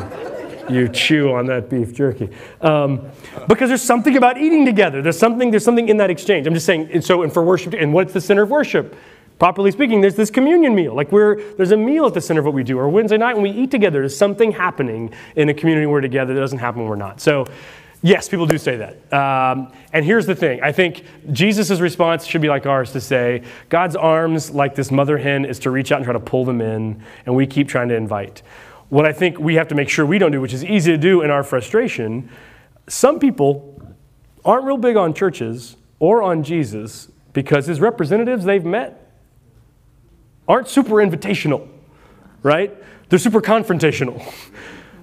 you chew on that beef jerky. Because there's something about eating together. There's something in that exchange. I'm just saying, and for worship, and what's the center of worship? Properly speaking, there's this communion meal. Like there's a meal at the center of what we do. Or Wednesday night when we eat together, there's something happening in a community when we're together that doesn't happen when we're not. So, yes, people do say that. And here's the thing. I think Jesus' response should be like ours to say, God's arms, like this mother hen, is to reach out and try to pull them in, and we keep trying to invite. What I think we have to make sure we don't do, which is easy to do in our frustration, some people aren't real big on churches or on Jesus because his representatives they've met aren't super invitational, right? They're super confrontational.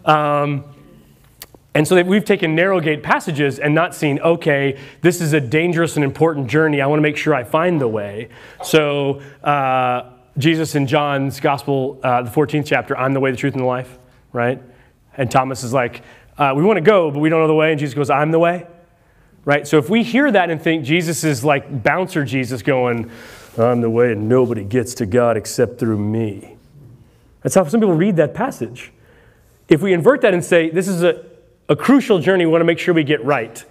And so we've taken narrow gate passages and not seen, okay, this is a dangerous and important journey. I want to make sure I find the way. So Jesus in John's Gospel, the 14th chapter, I'm the way, the truth, and the life, right? And Thomas is like, we want to go, but we don't know the way. And Jesus goes, I'm the way, right? So if we hear that and think Jesus is like bouncer Jesus going, I'm the way and nobody gets to God except through me. That's how some people read that passage. If we invert that and say, this is a crucial journey, we want to make sure we get right.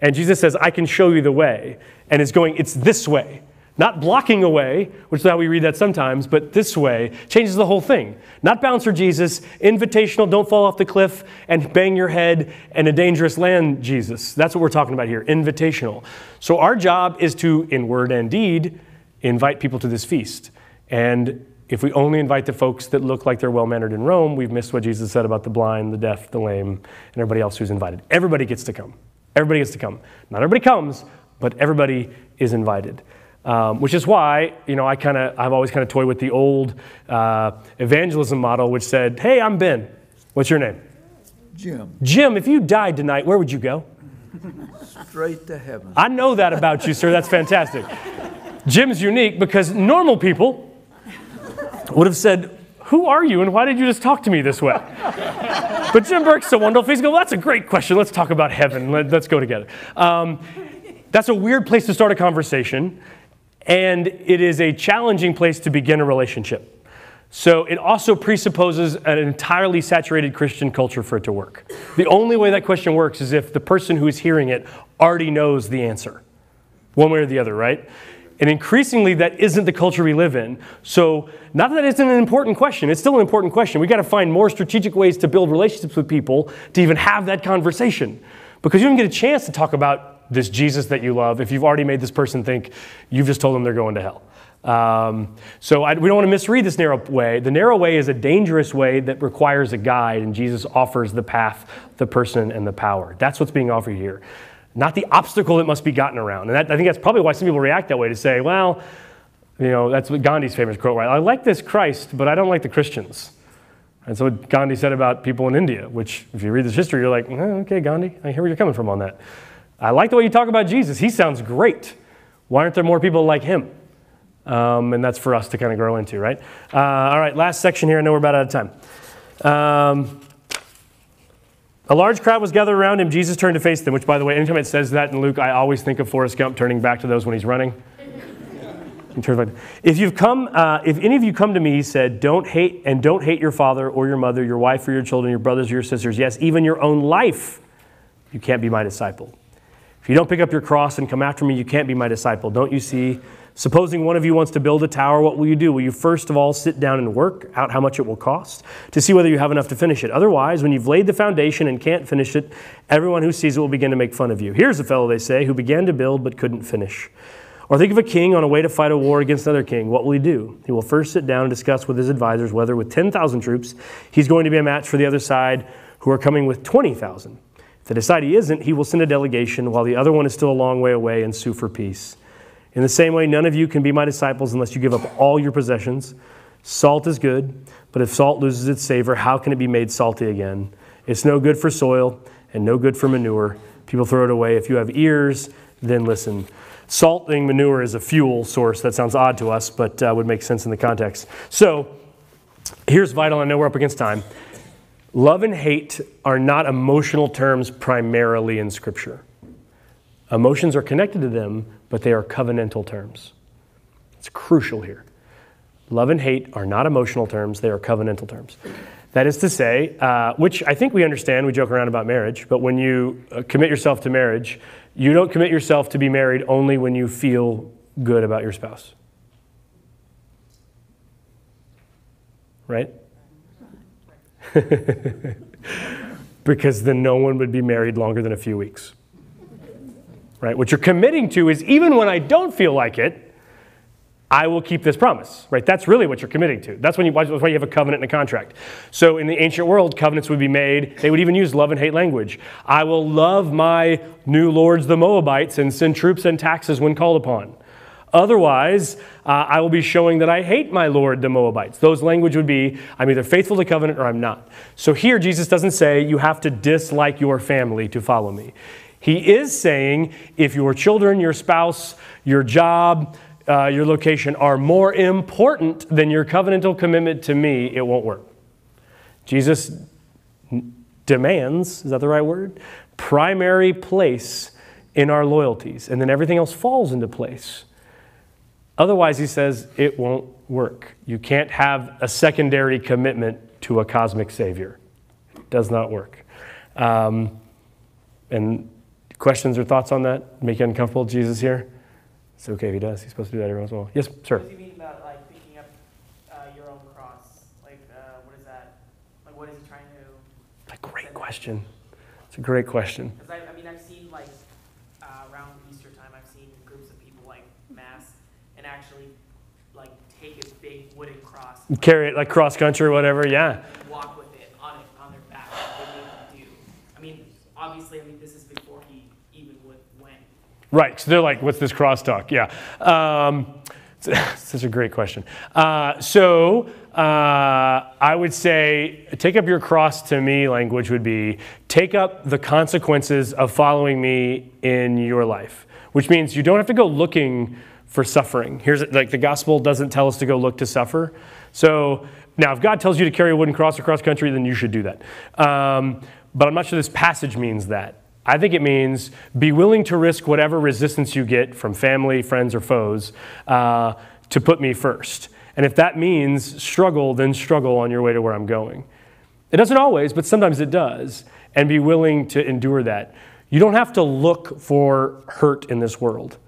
And Jesus says, I can show you the way. And it's this way. Not blocking a way, which is how we read that sometimes, but this way changes the whole thing. Not bouncer Jesus, invitational, don't fall off the cliff and bang your head in a dangerous land Jesus. That's what we're talking about here, invitational. So our job is to, in word and deed, invite people to this feast. And if we only invite the folks that look like they're well-mannered in Rome, we've missed what Jesus said about the blind, the deaf, the lame, and everybody else who's invited. Everybody gets to come. Everybody gets to come. Not everybody comes, but everybody is invited. Which is why, I've always kind of toyed with the old evangelism model, which said, hey, I'm Ben. What's your name? Jim. Jim, if you died tonight, where would you go? Straight to heaven. I know that about you, sir. That's fantastic. Jim's unique because normal people would have said, who are you and why did you just talk to me this way? But Jim Burke's so wonderful. He's going, well, that's a great question. Let's talk about heaven. Let's go together. That's a weird place to start a conversation, and it is a challenging place to begin a relationship. So it also presupposes an entirely saturated Christian culture for it to work. The only way that question works is if the person who is hearing it already knows the answer, one way or the other, right? And increasingly, that isn't the culture we live in. So not that it's an important question. It's still an important question. We've got to find more strategic ways to build relationships with people to even have that conversation. Because you don't get a chance to talk about this Jesus that you love if you've already made this person think you've just told them they're going to hell. So we don't want to misread this narrow way. The narrow way is a dangerous way that requires a guide, and Jesus offers the path, the person, and the power. That's what's being offered here. Not the obstacle that must be gotten around. And I think that's probably why some people react that way, to say, well, that's what Gandhi's famous quote, right? I like this Christ, but I don't like the Christians. And so what Gandhi said about people in India, which if you read this history, you're like, okay, Gandhi, I hear where you're coming from on that. I like the way you talk about Jesus. He sounds great. Why aren't there more people like him? And that's for us to kind of grow into, right? All right, last section here. I know we're about out of time. A large crowd was gathered around him. Jesus turned to face them, which, by the way, anytime it says that in Luke, I always think of Forrest Gump turning back to those when he's running. If any of you come to me, he said, don't hate your father or your mother, your wife or your children, your brothers or your sisters, yes, even your own life, you can't be my disciple. If you don't pick up your cross and come after me, you can't be my disciple. Don't you see? Supposing one of you wants to build a tower, what will you do? Will you first of all sit down and work out how much it will cost to see whether you have enough to finish it? Otherwise, when you've laid the foundation and can't finish it, everyone who sees it will begin to make fun of you. Here's a fellow, they say, who began to build but couldn't finish. Or think of a king on a way to fight a war against another king. What will he do? He will first sit down and discuss with his advisors whether with 10,000 troops he's going to be a match for the other side who are coming with 20,000. If they decide he isn't, he will send a delegation while the other one is still a long way away and sue for peace. In the same way, none of you can be my disciples unless you give up all your possessions. Salt is good, but if salt loses its savor, how can it be made salty again? It's no good for soil and no good for manure. People throw it away. If you have ears, then listen. Salting manure is a fuel source. That sounds odd to us, but would make sense in the context. So here's vital. I know we're up against time. Love and hate are not emotional terms primarily in Scripture. Emotions are connected to them, but they are covenantal terms. It's crucial here. Love and hate are not emotional terms, they are covenantal terms. That is to say, which I think we understand, we joke around about marriage, but when you commit yourself to marriage, you don't commit yourself to be married only when you feel good about your spouse. Right? Because then no one would be married longer than a few weeks. Right? What you're committing to is even when I don't feel like it, I will keep this promise. Right? That's really what you're committing to. That's why you have a covenant and a contract. So in the ancient world, covenants would be made. They would even use love and hate language. I will love my new lords, the Moabites, and send troops and taxes when called upon. Otherwise, I will be showing that I hate my lord, the Moabites. Those language would be, I'm either faithful to covenant or I'm not. So here, Jesus doesn't say you have to dislike your family to follow me. He is saying if your children, your spouse, your job, your location are more important than your covenantal commitment to me, it won't work. Jesus demands, is that the right word? Primary place in our loyalties, and then everything else falls into place. Otherwise, he says, it won't work. You can't have a secondary commitment to a cosmic savior. It does not work. And questions or thoughts on that? Make you uncomfortable, Jesus here? It's okay if he does. He's supposed to do that every once in a while. Yes, sir. What does he mean about like picking up your own cross? Like, what is that? Like, what is he trying to? A great question. It's a great question. Because I mean, I've seen like around Easter time, I've seen groups of people like mass and actually like take a big wooden cross, and carry it like cross country or whatever. Yeah. And walk with it on their back. Like they made them do. I mean, obviously, this is before he even went. Right, so they're like, what's this crosstalk? Yeah. Such a great question. I would say take up your cross to me language would be take up the consequences of following me in your life, which means you don't have to go looking for suffering. Here's like the gospel doesn't tell us to go look to suffer. So now if God tells you to carry a wooden cross across country, then you should do that. But I'm not sure this passage means that. I think it means be willing to risk whatever resistance you get from family, friends, or foes to put me first. And if that means struggle, then struggle on your way to where I'm going. It doesn't always, but sometimes it does. And be willing to endure that. You don't have to look for hurt in this world.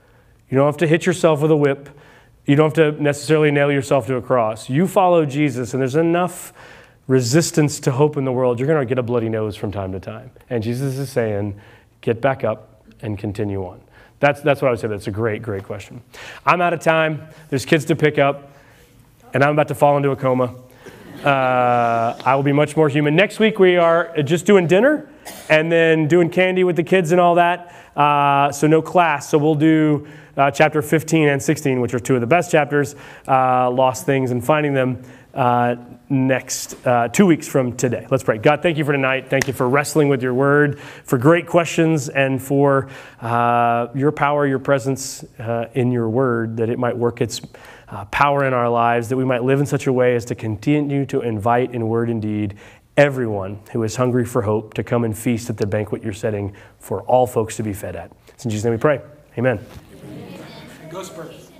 You don't have to hit yourself with a whip. You don't have to necessarily nail yourself to a cross. You follow Jesus, and there's enough resistance to hope in the world, you're going to get a bloody nose from time to time. And Jesus is saying, get back up and continue on. That's what I would say. That's a great, great question. I'm out of time. There's kids to pick up, and I'm about to fall into a coma. I will be much more human. Next week we are just doing dinner and then doing candy with the kids and all that. So no class. So we'll do chapter 15 and 16, which are two of the best chapters, Lost Things and Finding Them, next 2 weeks from today. Let's pray. God, thank you for tonight. Thank you for wrestling with your word, for great questions, and for your power, your presence in your word, that it might work its power in our lives, that we might live in such a way as to continue to invite in word and deed everyone who is hungry for hope to come and feast at the banquet you're setting for all folks to be fed at. It's in Jesus' name we pray. Amen. Go Spurs.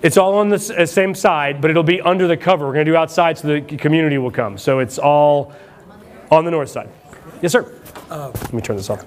It's all on the same side, but it'll be under the cover. We're going to do outside so the community will come. So it's all on the north side. Yes, sir. Let me turn this off.